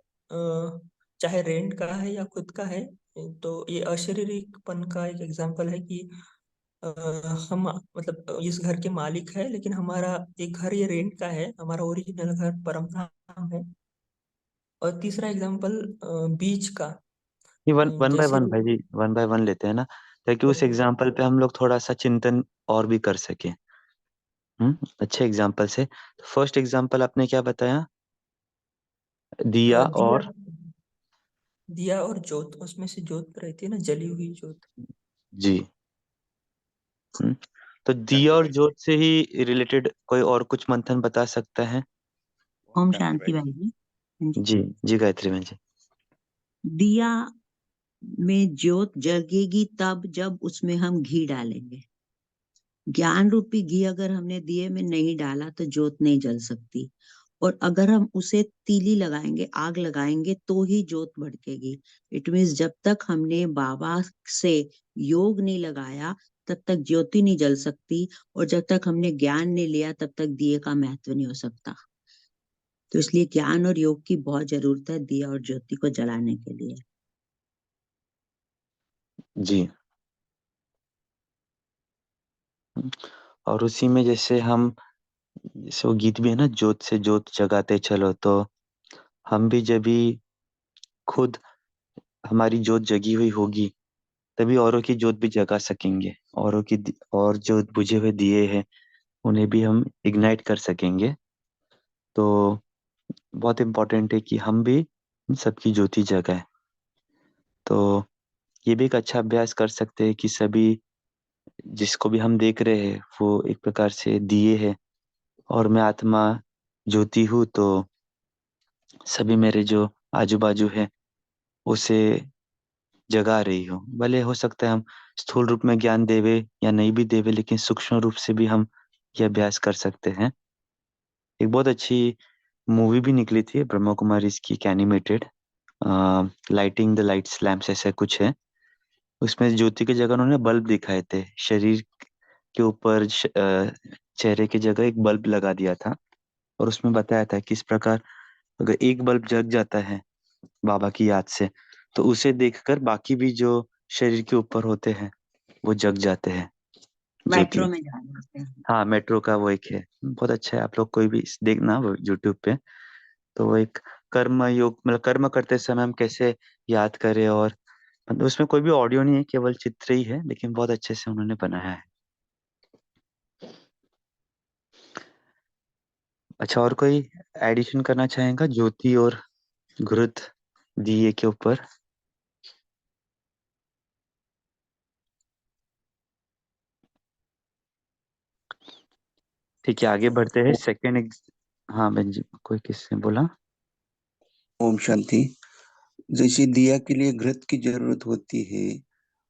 चाहे रेंट का है या खुद का है, तो ये अशरीरिकपन का एक एग्जाम्पल है कि अ, हम मतलब इस घर के मालिक है, लेकिन हमारा एक घर ये रेंट का है, हमारा ओरिजिनल घर परम धाम है। और तीसरा एग्जाम्पल बीच का। ये वन वन बाय जैसे वन भाई जी, वन बाय वन लेते हैं ना, ताकि उस एग्जाम्पल पे हम लोग थोड़ा सा चिंतन और भी कर सके। अच्छे एग्जाम्पल से। तो फर्स्ट एग्जाम्पल आपने क्या बताया? दिया दिया और दिया और ज्योत, उसमें से ज्योत रहती है ना, जली हुई ज्योत। जी। तो दिया और ज्योत से ही रिलेटेड कोई और कुछ मंथन बता सकता है? ओम शांति भाई जी। हाँ जी। जी जी गायत्री बहन जी। दिया में ज्योत जगेगी तब जब उसमें हम घी डालेंगे। ज्ञान रूपी घी अगर हमने दिए में नहीं डाला तो ज्योत नहीं जल सकती। और अगर हम उसे तीली लगाएंगे, आग लगाएंगे, तो ही ज्योत भड़केगी। इट मीन्स जब तक हमने बाबा से योग नहीं लगाया तब तक ज्योति नहीं जल सकती, और जब तक हमने ज्ञान नहीं लिया तब तक दिए का महत्व नहीं हो सकता। तो इसलिए ज्ञान और योग की बहुत जरूरत है दिया और ज्योति को जलाने के लिए। जी। और उसी में जैसे वो गीत भी है ना, ज्योत से ज्योत जगाते चलो, तो हम भी जब भी खुद हमारी ज्योत जगी हुई होगी तभी औरों की ज्योत भी जगा सकेंगे। और जो बुझे हुए दिए हैं उन्हें भी हम इग्नाइट कर सकेंगे। तो बहुत इम्पोर्टेंट है कि हम भी इन सबकी ज्योति जगाएं। तो ये भी एक अच्छा अभ्यास कर सकते हैं कि सभी जिसको भी हम देख रहे हैं वो एक प्रकार से दिए है, और मैं आत्मा ज्योति हूँ। तो सभी मेरे जो आजू बाजू है उसे जगा रही हो। भले हो सकता है हम स्थूल रूप में ज्ञान देवे या नहीं भी देवे, लेकिन सूक्ष्म रूप से भी हम ये अभ्यास कर सकते हैं। एक बहुत अच्छी मूवी भी निकली थी ब्रह्मा कुमारी की, animated, lighting the lights lamps ऐसा कुछ है। उसमें ज्योति की जगह उन्होंने बल्ब दिखाए थे, शरीर के ऊपर चेहरे की जगह एक बल्ब लगा दिया था। और उसमें बताया था कि इस प्रकार अगर एक बल्ब जग जाता है बाबा की याद से, तो उसे देखकर बाकी भी जो शरीर के ऊपर होते हैं वो जग जाते हैं ज्योति। मेट्रो में जाना है। हाँ, मेट्रो का वो एक है, बहुत अच्छा है। आप लोग कोई भी देखना वो यूट्यूब पे। तो वो एक कर्म योग, मतलब कर्म करते समय हम कैसे याद करें, और मतलब उसमें कोई भी ऑडियो नहीं है, केवल चित्र ही है, लेकिन बहुत अच्छे से उन्होंने बनाया है। अच्छा, और कोई एडिशन करना चाहेगा ज्योति और घृत दिए के ऊपर? ठीक है, आगे बढ़ते हैं। सेकेंड हाँ बहन जी, कोई किसने बोला? ओम शांति। जैसे दिया के लिए घृत की जरूरत होती है,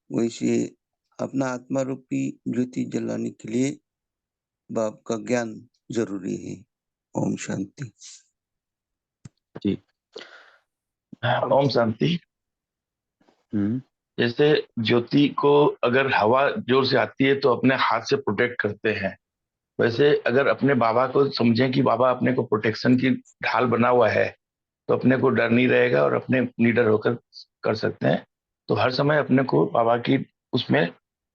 वैसे अपना आत्मा रूपी ज्योति जलाने के लिए बाप का ज्ञान जरूरी है। ओम शांति। जी। ओम शांति। हम्म। जैसे ज्योति को अगर हवा जोर से आती है तो अपने हाथ से प्रोटेक्ट करते हैं, वैसे अगर अपने बाबा को समझें कि बाबा अपने को प्रोटेक्शन की ढाल बना हुआ है, तो अपने को डर नहीं रहेगा और अपने निडर होकर कर सकते हैं। तो हर समय अपने को बाबा की उसमें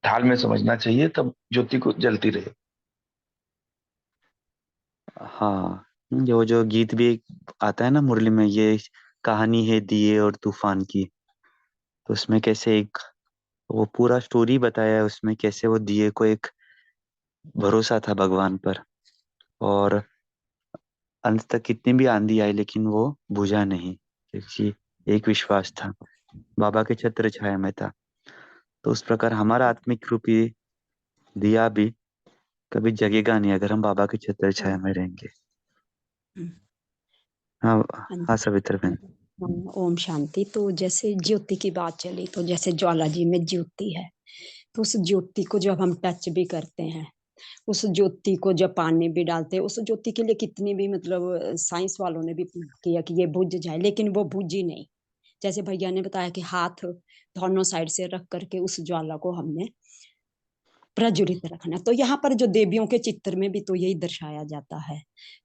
ढाल में समझना चाहिए, तब ज्योति को जलती रहे। हाँ, ये वो जो गीत भी आता है ना मुरली में, ये कहानी है दिए और तूफान की। तो उसमें कैसे एक वो पूरा स्टोरी बताया है उसमें, कैसे वो दिए को एक भरोसा था भगवान पर, और अंत तक कितनी भी आंधी आई लेकिन वो बुझा नहीं, क्योंकि एक विश्वास था, बाबा के छत्र छाया में था। तो उस प्रकार हमारा आत्मिक रूपी दिया भी कभी जगेगा नहीं अगर हम बाबा के छत्र छाया में रहेंगे। हाँ हाँ हाँ, जी। सवित्र बहन। ओम शांति। तो जैसे ज्योति की बात चली, तो जैसे ज्वाला जी में ज्योति है, तो उस ज्योति को जब हम टच भी करते हैं, उस ज्योति को जब पानी भी डालते हैं, उस ज्योति के लिए कितनी भी मतलब साइंस वालों ने भी किया कि ये बुझ जाए, लेकिन वो बुझी नहीं। जैसे भैया ने बताया कि हाथ दोनों साइड से रख करके उस ज्वाला को हमने प्रज्वलित रखना। तो यहाँ पर जो देवियों के चित्र में भी तो यही दर्शाया जाता है।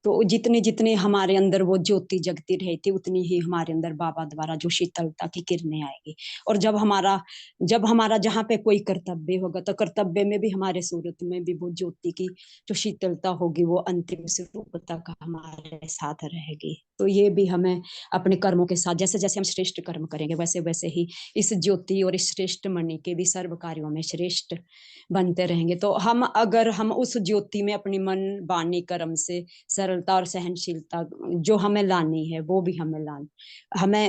तो जितनी जितनी हमारे अंदर वो ज्योति जगती रहती, उतनी ही हमारे अंदर बाबा द्वारा जो शीतलता की किरणें आएगी। और जब हमारा जहाँ पे कोई कर्तव्य होगा, तो कर्तव्य में भी हमारे सूरत में भी वो ज्योति की जो शीतलता होगी वो अंतिम स्वरूप तक हमारे साथ रहेगी। तो ये भी हमें अपने कर्मों के साथ, जैसे जैसे हम श्रेष्ठ कर्म करेंगे, वैसे वैसे ही इस ज्योति और इस श्रेष्ठ मणि के भी सर्व कार्यों में श्रेष्ठ बनते सुनते रहेंगे तो हम अगर हम उस ज्योति में अपनी मन वाणी कर्म से सरलता और सहनशीलता जो हमें लानी है वो भी हमें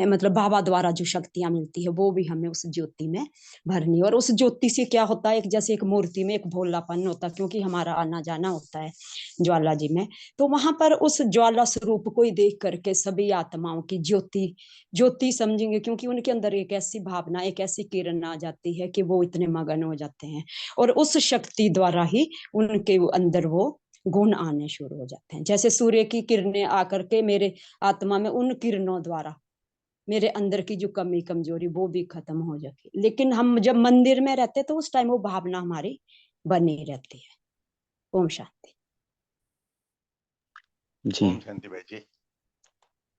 मतलब बाबा द्वारा जो शक्तियां मिलती है वो भी हमें उस ज्योति में भरनी है। और उस ज्योति से क्या होता है, एक जैसे एक मूर्ति में एक भोलापन होता है, क्योंकि हमारा आना जाना होता है ज्वाला जी में, तो वहां पर उस ज्वाला स्वरूप को ही देख करके सभी आत्माओं की ज्योति ज्योति समझेंगे, क्योंकि उनके अंदर एक ऐसी भावना, एक ऐसी किरण आ जाती है कि वो इतने मगन हो जाते हैं और उस शक्ति द्वारा ही उनके अंदर वो गुण आने शुरू हो जाते हैं। जैसे सूर्य की किरणें आकर के मेरे आत्मा में, उन किरणों द्वारा मेरे अंदर की जो कमी कमजोरी वो भी खत्म हो जाती है। लेकिन हम जब मंदिर में रहते तो उस टाइम वो भावना हमारी बनी रहती है। ओम शांति। जी ओम शांति भाई जी।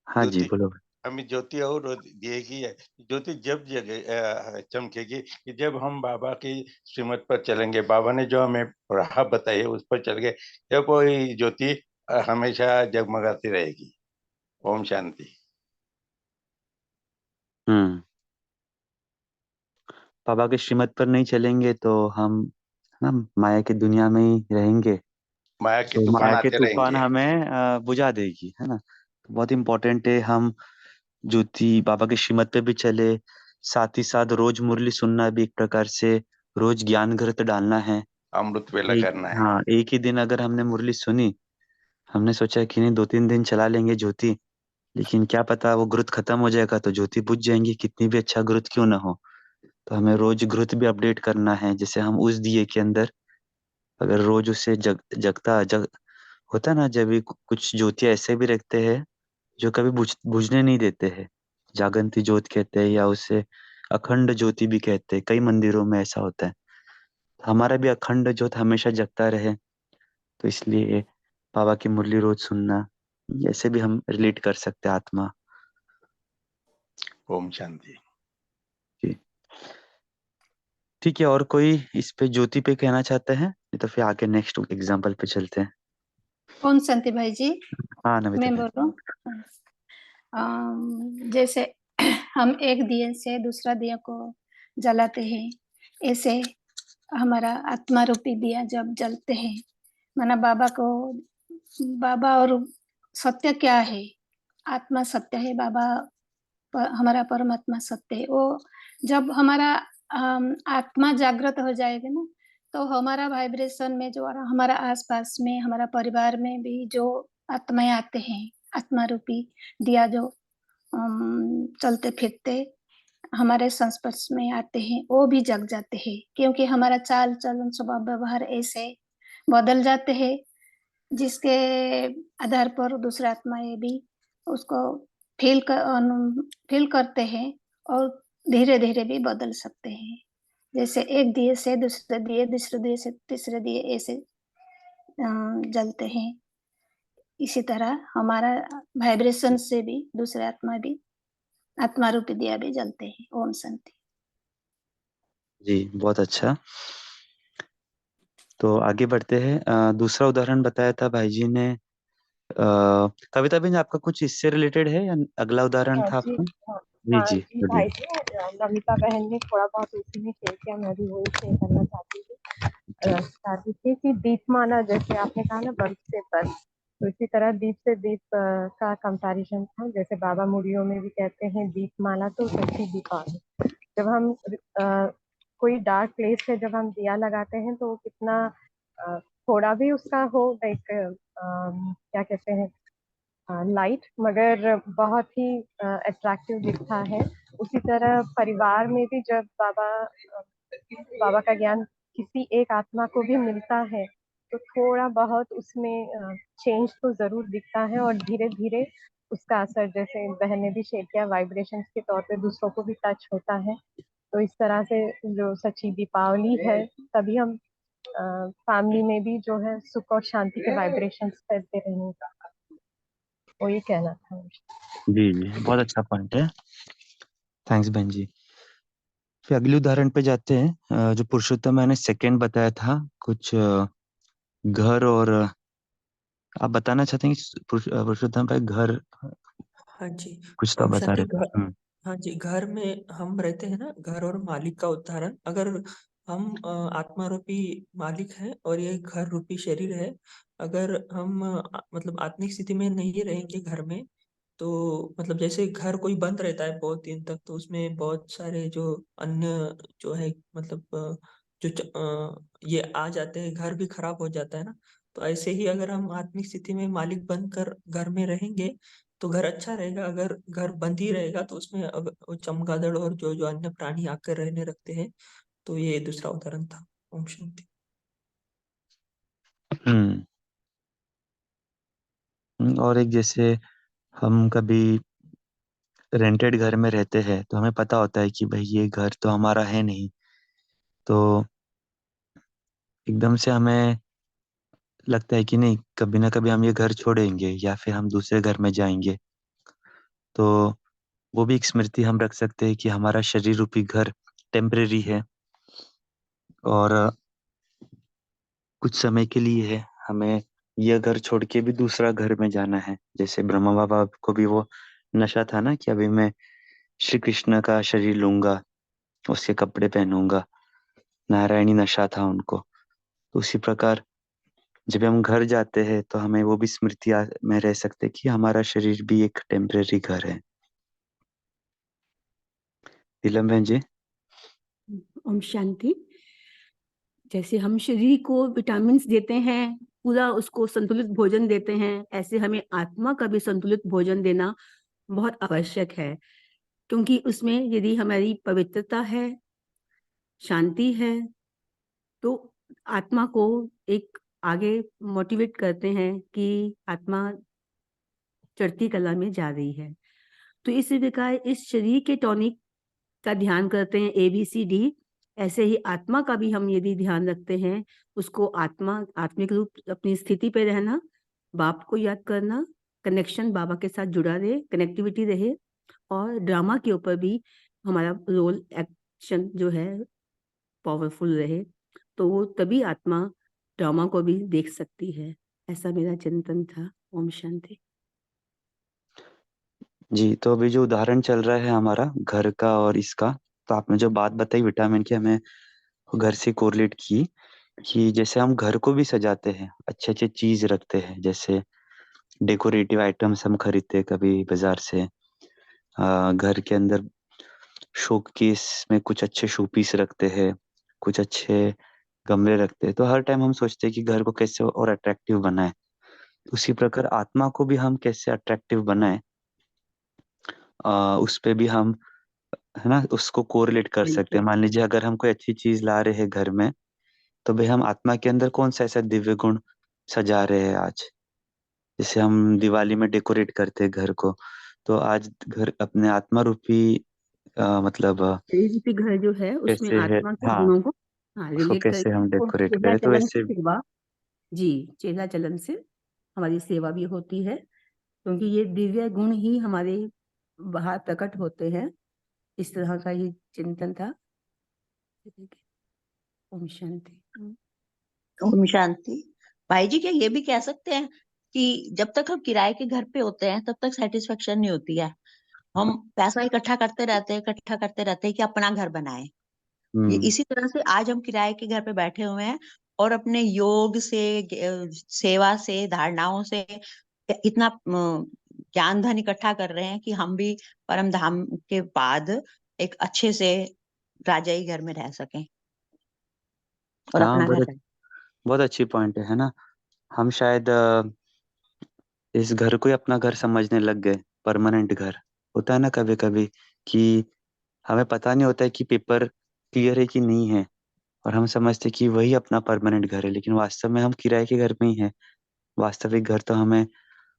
हाँ जी, ज्योति, बोलो। हमें ज्योति और दिएगी है। ज्योति जब जगह चमकेगी कि जब हम बाबा की श्रीमत पर चलेंगे, बाबा ने जो हमें राह बताई है उस पर चल गए, जब कोई ज्योति हमेशा जगमगाती रहेगी। ओम शांति। बाबा के श्रीमत पर नहीं चलेंगे तो हम ना माया की दुनिया में ही रहेंगे, माया के तो तूफान माया के आते तूफान रहेंगे। हमें बुझा देगी, है ना। तो बहुत इम्पोर्टेंट है हम ज्योति बाबा के श्रीमत पे भी चले, साथ ही साथ रोज मुरली सुनना भी एक प्रकार से रोज ज्ञान घृत डालना है। अमृत वेला एक, करना है। हाँ, एक ही दिन अगर हमने मुरली सुनी, हमने सोचा कि नहीं 2-3 दिन चला लेंगे ज्योति, लेकिन क्या पता वो घृत खत्म हो जाएगा तो ज्योति बुझ जाएंगी, कितनी भी अच्छा घृत क्यों ना हो। तो हमें रोज घृत भी अपडेट करना है। जैसे हम उस दिए के अंदर अगर रोज उससे जग होता है ना, जब भी कुछ ज्योतियां ऐसे भी रखते हैं जो कभी बुझने नहीं देते हैं, जागंती ज्योत कहते हैं या उसे अखंड ज्योति भी कहते हैं, कई मंदिरों में ऐसा होता है। हमारा भी अखंड ज्योत हमेशा जगता रहे, तो इसलिए बाबा की मुरली रोज सुनना, ऐसे भी हम रिलेट कर सकते हैं आत्मा। ओम शांति। जी ठीक है, और कोई इस पे ज्योति पे कहना चाहते हैं? नहीं तो फिर आगे नेक्स्ट एग्जाम्पल पे चलते हैं। ओम शांति भाई जी, हाँ नमिता मैं बहन। बोलूं। जैसे हम एक दिए से दूसरा दिया को जलाते हैं, ऐसे हमारा आत्मा रूपी दिया जब जलते हैं, माना बाबा और सत्य क्या है, आत्मा सत्य है, बाबा हमारा परमात्मा सत्य है। वो जब हमारा आत्मा जागृत हो जाएगा ना, तो हमारा वाइब्रेशन में जो हमारा आसपास में, हमारा परिवार में भी जो आत्माएं आते हैं, आत्मा रूपी दिया जो चलते फिरते हमारे संस्पर्श में आते हैं, वो भी जग जाते हैं, क्योंकि हमारा चाल चलन स्वभाव व्यवहार ऐसे बदल जाते हैं जिसके आधार पर दूसरा आत्माएं भी उसको फील करते हैं और धीरे धीरे भी बदल सकते हैं। जैसे एक दिए से दूसरे दिए, दूसरे दिए से तीसरे दिए, ऐसे जलते हैं। इसी तरह हमारा वाइब्रेशन से भी दूसरे आत्मा रूपी दिया भी जलते हैं। ओम शांति। जी बहुत अच्छा। तो आगे बढ़ते हैं। दूसरा उदाहरण बताया था भाई जी ने। कविता बहन, आपका कुछ इससे रिलेटेड है या अगला उदाहरण था जी आपका? हाँ। जी हाँ जी जी बोलिए। भाई जी, नमिता बहन ने थोड़ा बहुत उसी में शेयर किया, मैं भी वही शेयर करना चाहती थी कि दीपमाला, जैसे आपने कहा ना बल्ब से बल्ब, तो इसी तरह दीप से दीप का कंपैरिजन था। जैसे बाबा मुड़ियों में भी कहते हैं दीपमाला तो सच्ची दीपावली। जब हम कोई डार्क प्लेस पे जब हम दिया लगाते हैं तो कितना थोड़ा भी उसका हो लाइक क्या कहते हैं लाइट, मगर बहुत ही अट्रैक्टिव दिखता है। उसी तरह परिवार में भी जब बाबा का ज्ञान किसी एक आत्मा को भी मिलता है तो थोड़ा बहुत उसमें चेंज तो जरूर दिखता है, और धीरे धीरे उसका असर, जैसे बहन ने भी शेयर किया, वाइब्रेशंस के तौर पे दूसरों को भी टच होता है। तो इस तरह से जो सच्ची दीपावली है, तभी हम फैमिली में भी जो है सुख और शांति के वाइब्रेशंस फैलते रहेंगे। वही कहना था। जी जी बहुत अच्छा पॉइंट है, थैंक्स बहन जी। फिर अगले उदाहरण पे जाते हैं। जो पुरुषोत्तम मैंने सेकंड बताया था, कुछ घर और आप बताना चाहते हैं कि पुरुषोत्तम भाई घर हाँ जी। कुछ तो ओम बता शांति। रहे थे। हाँ जी, घर में हम रहते हैं ना, घर और मालिक का उदाहरण। अगर हम आत्मा रूपी मालिक हैं और ये घर रूपी शरीर है। अगर हम मतलब आत्मिक स्थिति में नहीं रहेंगे घर में, तो मतलब जैसे घर कोई बंद रहता है बहुत दिन तक, तो उसमें बहुत सारे जो अन्य जो है मतलब ये आ जाते हैं, घर भी खराब हो जाता है ना। तो ऐसे ही अगर हम आत्मिक स्थिति में मालिक बनकर घर में रहेंगे तो घर अच्छा रहेगा। अगर घर बंद ही रहेगा तो उसमें वो चमगादड़ और जो जो अन्य प्राणी आकर रहने लगते हैं। तो ये दूसरा उदाहरण था। ओम शांति। हम्म। और एक जैसे हम कभी रेंटेड घर में रहते हैं तो हमें पता होता है कि भाई ये घर तो हमारा है नहीं, तो एकदम से हमें लगता है कि नहीं, कभी ना कभी हम ये घर छोड़ेंगे या फिर हम दूसरे घर में जाएंगे। तो वो भी एक स्मृति हम रख सकते हैं कि हमारा शरीर रूपी घर टेम्परेरी है और कुछ समय के लिए है। हमें यह घर छोड़ के भी दूसरा घर में जाना है। जैसे ब्रह्मा बाबा को भी वो नशा था ना कि अभी मैं श्री कृष्ण का शरीर लूंगा, उसके कपड़े पहनूंगा। नारायणी नशा था उनको। तो उसी प्रकार जब हम घर जाते हैं तो हमें वो भी स्मृति में रह सकते हैं कि हमारा शरीर भी एक टेम्परेरी घर है। नीलम बहन जी। ओम शांति। जैसे हम शरीर को विटामिन्स देते हैं, पूरा उसको संतुलित भोजन देते हैं, ऐसे हमें आत्मा का भी संतुलित भोजन देना बहुत आवश्यक है। क्योंकि उसमें यदि हमारी पवित्रता है, शांति है, तो आत्मा को एक आगे मोटिवेट करते हैं कि आत्मा चढ़ती कला में जा रही है। तो इसी प्रकार इस शरीर के टॉनिक का ध्यान करते हैं ABCD, ऐसे ही आत्मा का भी हम यदि ध्यान रखते हैं, उसको आत्मिक रूप अपनी स्थिति पे रहना, बाप को याद करना, कनेक्शन बाबा के साथ जुड़ा रहे, कनेक्टिविटी रहे, और ड्रामा के ऊपर भी हमारा रोल एक्शन जो है पावरफुल रहे, तो वो तभी आत्मा ड्रामा को भी देख सकती है। ऐसा मेरा चिंतन था। ओम शांति। जी, तो अभी जो उदाहरण चल रहा है हमारा घर का और इसका, तो आपने जो बात बताई विटामिन की, हमें घर से कोरिलेट की कि जैसे हम घर को भी सजाते हैं, अच्छे अच्छे चीज रखते हैं, जैसे डेकोरेटिव आइटम्स हम खरीदते हैं कभी बाजार से। घर के अंदर शोकेस में कुछ अच्छे शो पीस रखते हैं, कुछ अच्छे गमले रखते हैं। तो हर टाइम हम सोचते हैं कि घर को कैसे और अट्रैक्टिव बनाए। उसी प्रकार आत्मा को भी हम कैसे अट्रैक्टिव बनाए, उस पे भी हम, है ना, उसको कोरिलेट कर सकते हैं। मान लीजिए अगर हम कोई अच्छी चीज ला रहे हैं घर में, तो भाई हम आत्मा के अंदर कौन सा ऐसा दिव्य गुण सजा रहे हैं आज। जैसे हम दिवाली में डेकोरेट करते हैं घर को, तो आज घर अपने आत्मा रूपी मतलब शरीर रूपी घर जो है उसमें कैसे है, आत्मा के हाँ, गुणों को उसको रिलेट कैसे करके हम वो डेकोरेट चेला करें, तो चलन वैसे। से सेवा, जी, चेला चलन से हमारी सेवा भी होती है, क्योंकि ये दिव्य गुण ही हमारे बाहर प्रकट होते हैं। इस तरह का ये चिंतन था। ओम शांति। ओम शांति। भाई जी, क्या ये भी कह सकते हैं कि जब तक हम किराए के घर पे होते हैं तब तक सेटिस्फेक्शन नहीं होती है। हम पैसा इकट्ठा करते रहते हैं कि अपना घर बनाए। ये इसी तरह से आज हम किराए के घर पे बैठे हुए हैं और अपने योग से, सेवा से, धारणाओं से इतना ज्ञान धन इकट्ठा कर रहे हैं कि हम भी परम धाम के बाद एक अच्छे से राजाई घर में रह सकें और हाँ, अपना घर रह। बहुत अच्छी पॉइंट है ना। हम शायद इस घर को ही अपना घर समझने लग गए, परमानेंट घर। होता है ना कभी कभी कि हमें पता नहीं होता है कि पेपर क्लियर है कि नहीं है, और हम समझते कि वही अपना परमानेंट घर है, लेकिन वास्तव में हम किराए के घर में ही है। वास्तविक घर तो हमें,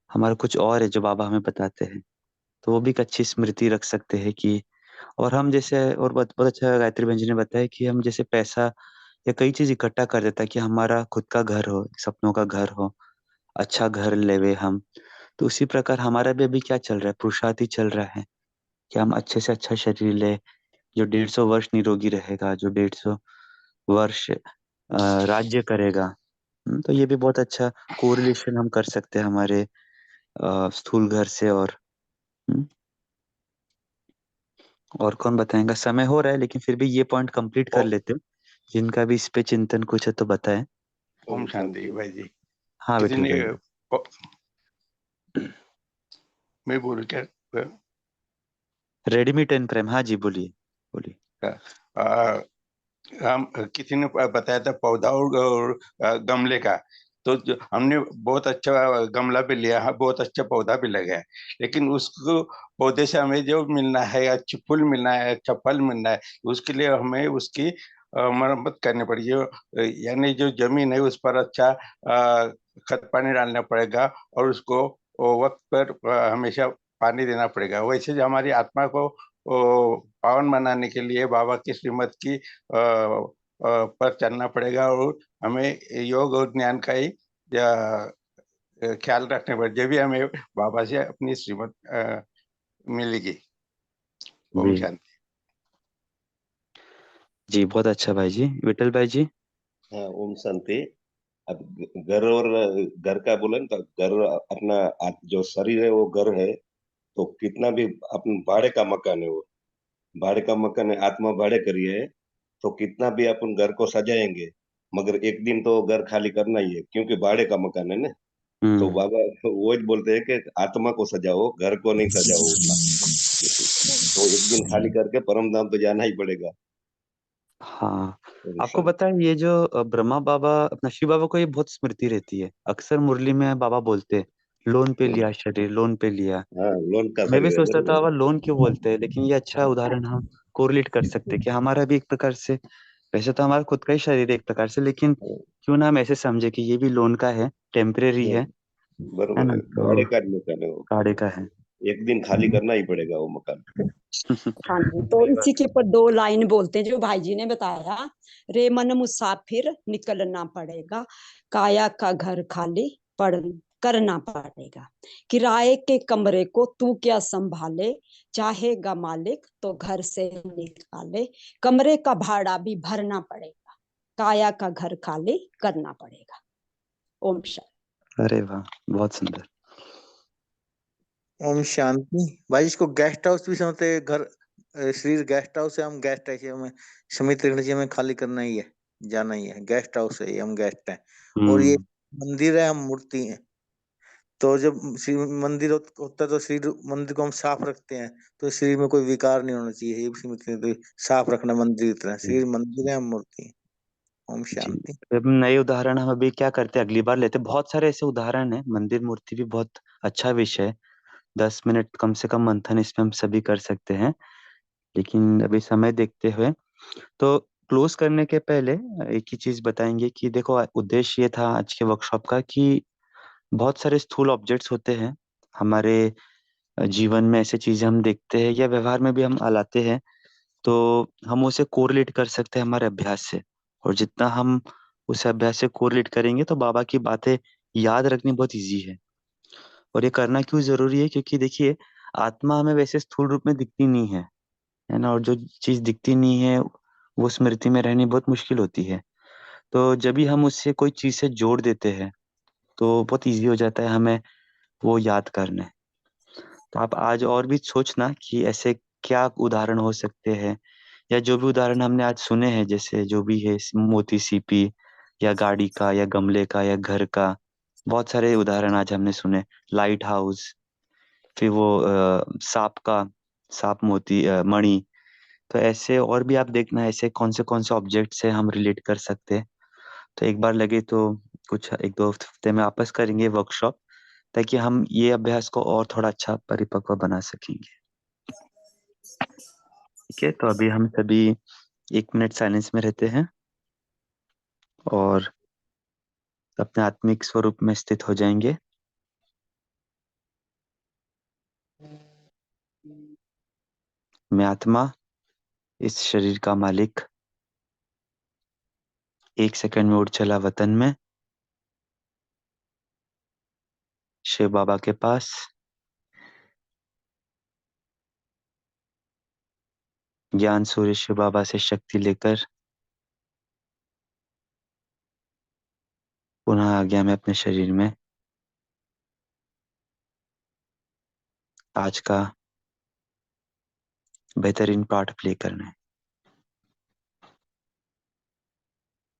हमारा कुछ और है जो बाबा हमें बताते हैं। तो वो भी एक अच्छी स्मृति रख सकते हैं कि, और हम जैसे, और बहुत बहुत अच्छा गायत्री बहन जी ने बताया कि हम जैसे पैसा या कई चीज इकट्ठा कर देता है कि हमारा खुद का घर हो, सपनों का घर हो, अच्छा घर लेवे हम। तो उसी प्रकार हमारा भी अभी क्या चल रहा है, पुरुषार्थ ही चल रहा है कि हम अच्छे से अच्छा शरीर ले, जो 150 वर्ष निरोगी रहेगा, जो 150 वर्ष राज्य करेगा। तो ये भी बहुत अच्छा कोरिलेशन हम कर सकते हैं हमारे स्थूल घर से। हम्म, और कौन बताएगा, समय हो रहा है लेकिन फिर भी ये पॉइंट कंप्लीट कर लेते हैं जिनका भी इस पे चिंतन कुछ है तो बताएं। ओम शांति भाई जी। हाँ किसी विठल ने भाई। मैं बोलूं क्या? रेडीमेड एंड प्रेम, हाँ जी बोलिए बोलिए। आ, हम किसी ने बताया था पौधा और गमले का। तो हमने बहुत अच्छा गमला भी लिया है, बहुत अच्छा पौधा भी लगाया, लेकिन उसको पौधे से हमें जो मिलना है, अच्छी फूल मिलना है, अच्छा फल मिलना है, उसके लिए हमें उसकी मरम्मत करनी पड़ेगी। यानी जो जमीन है उस पर अच्छा खत पानी डालना पड़ेगा, और उसको वक्त पर हमेशा पानी देना पड़ेगा। वैसे जो हमारी आत्मा को पावन बनाने के लिए बाबा की श्रीमत की पर चलना पड़ेगा, और हमें योग और ज्ञान का ही ख्याल रखने पड़ेगा, जब भी हमें बाबा से अपनी श्रीमत मिलेगी। ओम जी शांति। जी, बहुत अच्छा भाई जी। विठल भाई जी। हाँ, ओम शांति। अब घर और घर का बोले ना, तो घर अपना जो शरीर है वो घर है। तो कितना भी अपन भाड़े का मकान है, वो भाड़े का मकान है, आत्मा भाड़े करी है। तो कितना भी अपन घर को सजाएंगे, मगर एक दिन तो घर खाली करना ही है, क्योंकि भाड़े का मकान है ना। तो हम्म। बाबा वो ही बोलते हैं कि आत्मा को सजाओ, घर को नहीं सजाओ उतना। तो एक दिन खाली करके परम धाम तो जाना ही पड़ेगा। हाँ, ओम आपको शांति। पता है ये जो ब्रह्मा बाबा अपना शिव बाबा को ये बहुत स्मृति रहती है। अक्सर मुरली में बाबा बोलते हैं लोन पे लिया शरीर, लोन पे लिया। हाँ, लोन का मैं भी शरीर है, सोचता था बरोबर। बाबा लोन क्यों बोलते हैं, लेकिन ये अच्छा उदाहरण हम कोरिलेट कर सकते हैं कि हमारा भी एक प्रकार से, वैसे तो हमारा खुद का ही शरीर है एक प्रकार से, लेकिन क्यों ना हम ऐसे समझे कि ये भी लोन का है, टेम्परेरी है बरोबर ना, है, तो भाड़े का मकान है वो। गाड़ी का है। एक दिन खाली करना ही पड़ेगा वो मकान। हाँ जी, तो सही बात। इसी के ऊपर 2 लाइन बोलते हैं जो भाई जी ने बताया। रे मन मुसाफिर निकलना पड़ेगा, काया का घर खाली पड़ करना पड़ेगा। किराए के कमरे को तू क्या संभाले, चाहेगा मालिक तो घर से निकाले। कमरे का भाड़ा भी भरना पड़ेगा, काया का घर खाली करना पड़ेगा। ओम शांति। अरे वाह, बहुत सुंदर। ओम शांति। भाई इसको गेस्ट हाउस भी समझते हैं, घर शरीर गेस्ट हाउस है, हम गेस्ट है, हमें समित एनर्जी में खाली करना ही है, जाना ही है। गेस्ट हाउस है ये, हम गेस्ट हैं। और ये हम्म। मंदिर है, हम मूर्ति हैं। तो जब मंदिर होता है तो शरीर मंदिर को हम साफ रखते हैं, तो शरीर में कोई विकार नहीं होना चाहिए। ये सीमित तो साफ रखना मंदिर की तरह, शरीर मंदिर है, हम मूर्ति हैं। ओम जी, शांति। अब नए उदाहरण हम अभी क्या करते हैं, अगली बार लेते हैं। बहुत सारे ऐसे उदाहरण हैं, मंदिर मूर्ति भी बहुत अच्छा विषय है। 10 मिनट कम से कम मंथन इसमें हम सभी कर सकते हैं, लेकिन अभी समय देखते हुए तो क्लोज करने के पहले एक ही चीज बताएंगे कि देखो, उद्देश्य ये था आज के वर्कशॉप का कि बहुत सारे स्थूल ऑब्जेक्ट्स होते हैं हमारे जीवन में, ऐसे चीजें हम देखते हैं या व्यवहार में भी हम लाते हैं, तो हम उसे कोरिलेट कर सकते हैं हमारे अभ्यास से। और जितना हम उसे अभ्यास से कोरिलेट करेंगे तो बाबा की बातें याद रखनी बहुत इजी है। और ये करना क्यों जरूरी है, क्योंकि देखिए आत्मा हमें वैसे स्थूल रूप में दिखती नहीं है ना, और जो चीज दिखती नहीं है वो स्मृति में रहनी बहुत मुश्किल होती है। तो जब भी हम उससे कोई चीज से जोड़ देते हैं तो बहुत इजी हो जाता है हमें वो याद करना। तो आप आज और भी सोचना कि ऐसे क्या उदाहरण हो सकते हैं, या जो भी उदाहरण हमने आज सुने हैं, जैसे जो भी है मोती सीपी या गाड़ी का या गमले का या घर का, बहुत सारे उदाहरण आज हमने सुने। लाइट हाउस, फिर वो सांप का, सांप मोती मणि। तो ऐसे और भी आप देखना ऐसे कौन से ऑब्जेक्ट से हम रिलेट कर सकते हैं। तो एक बार लगे तो कुछ 1-2 हफ्ते में वापस करेंगे वर्कशॉप, ताकि हम ये अभ्यास को और थोड़ा अच्छा परिपक्व बना सकेंगे। ठीक है, तो अभी हम सभी 1 मिनट साइलेंस में रहते हैं और अपने आत्मिक स्वरूप में स्थित हो जाएंगे। मैं आत्मा, इस शरीर का मालिक, 1 सेकंड में उड़ चला वतन में, शिव बाबा के पास। ज्ञान सूर्य शिव बाबा से शक्ति लेकर पुनः आ गया मैं अपने शरीर में। आज का बेहतरीन पार्ट प्ले करना है।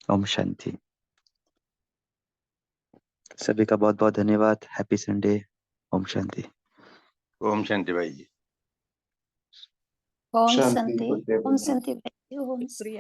ओम शांति। सभी का बहुत बहुत धन्यवाद। Happy Sunday. ओम शांति। ओम शांति भाई जी। ओम शांति शांति। गुड डे ओम शांति भाई। ओम शुक्रिया।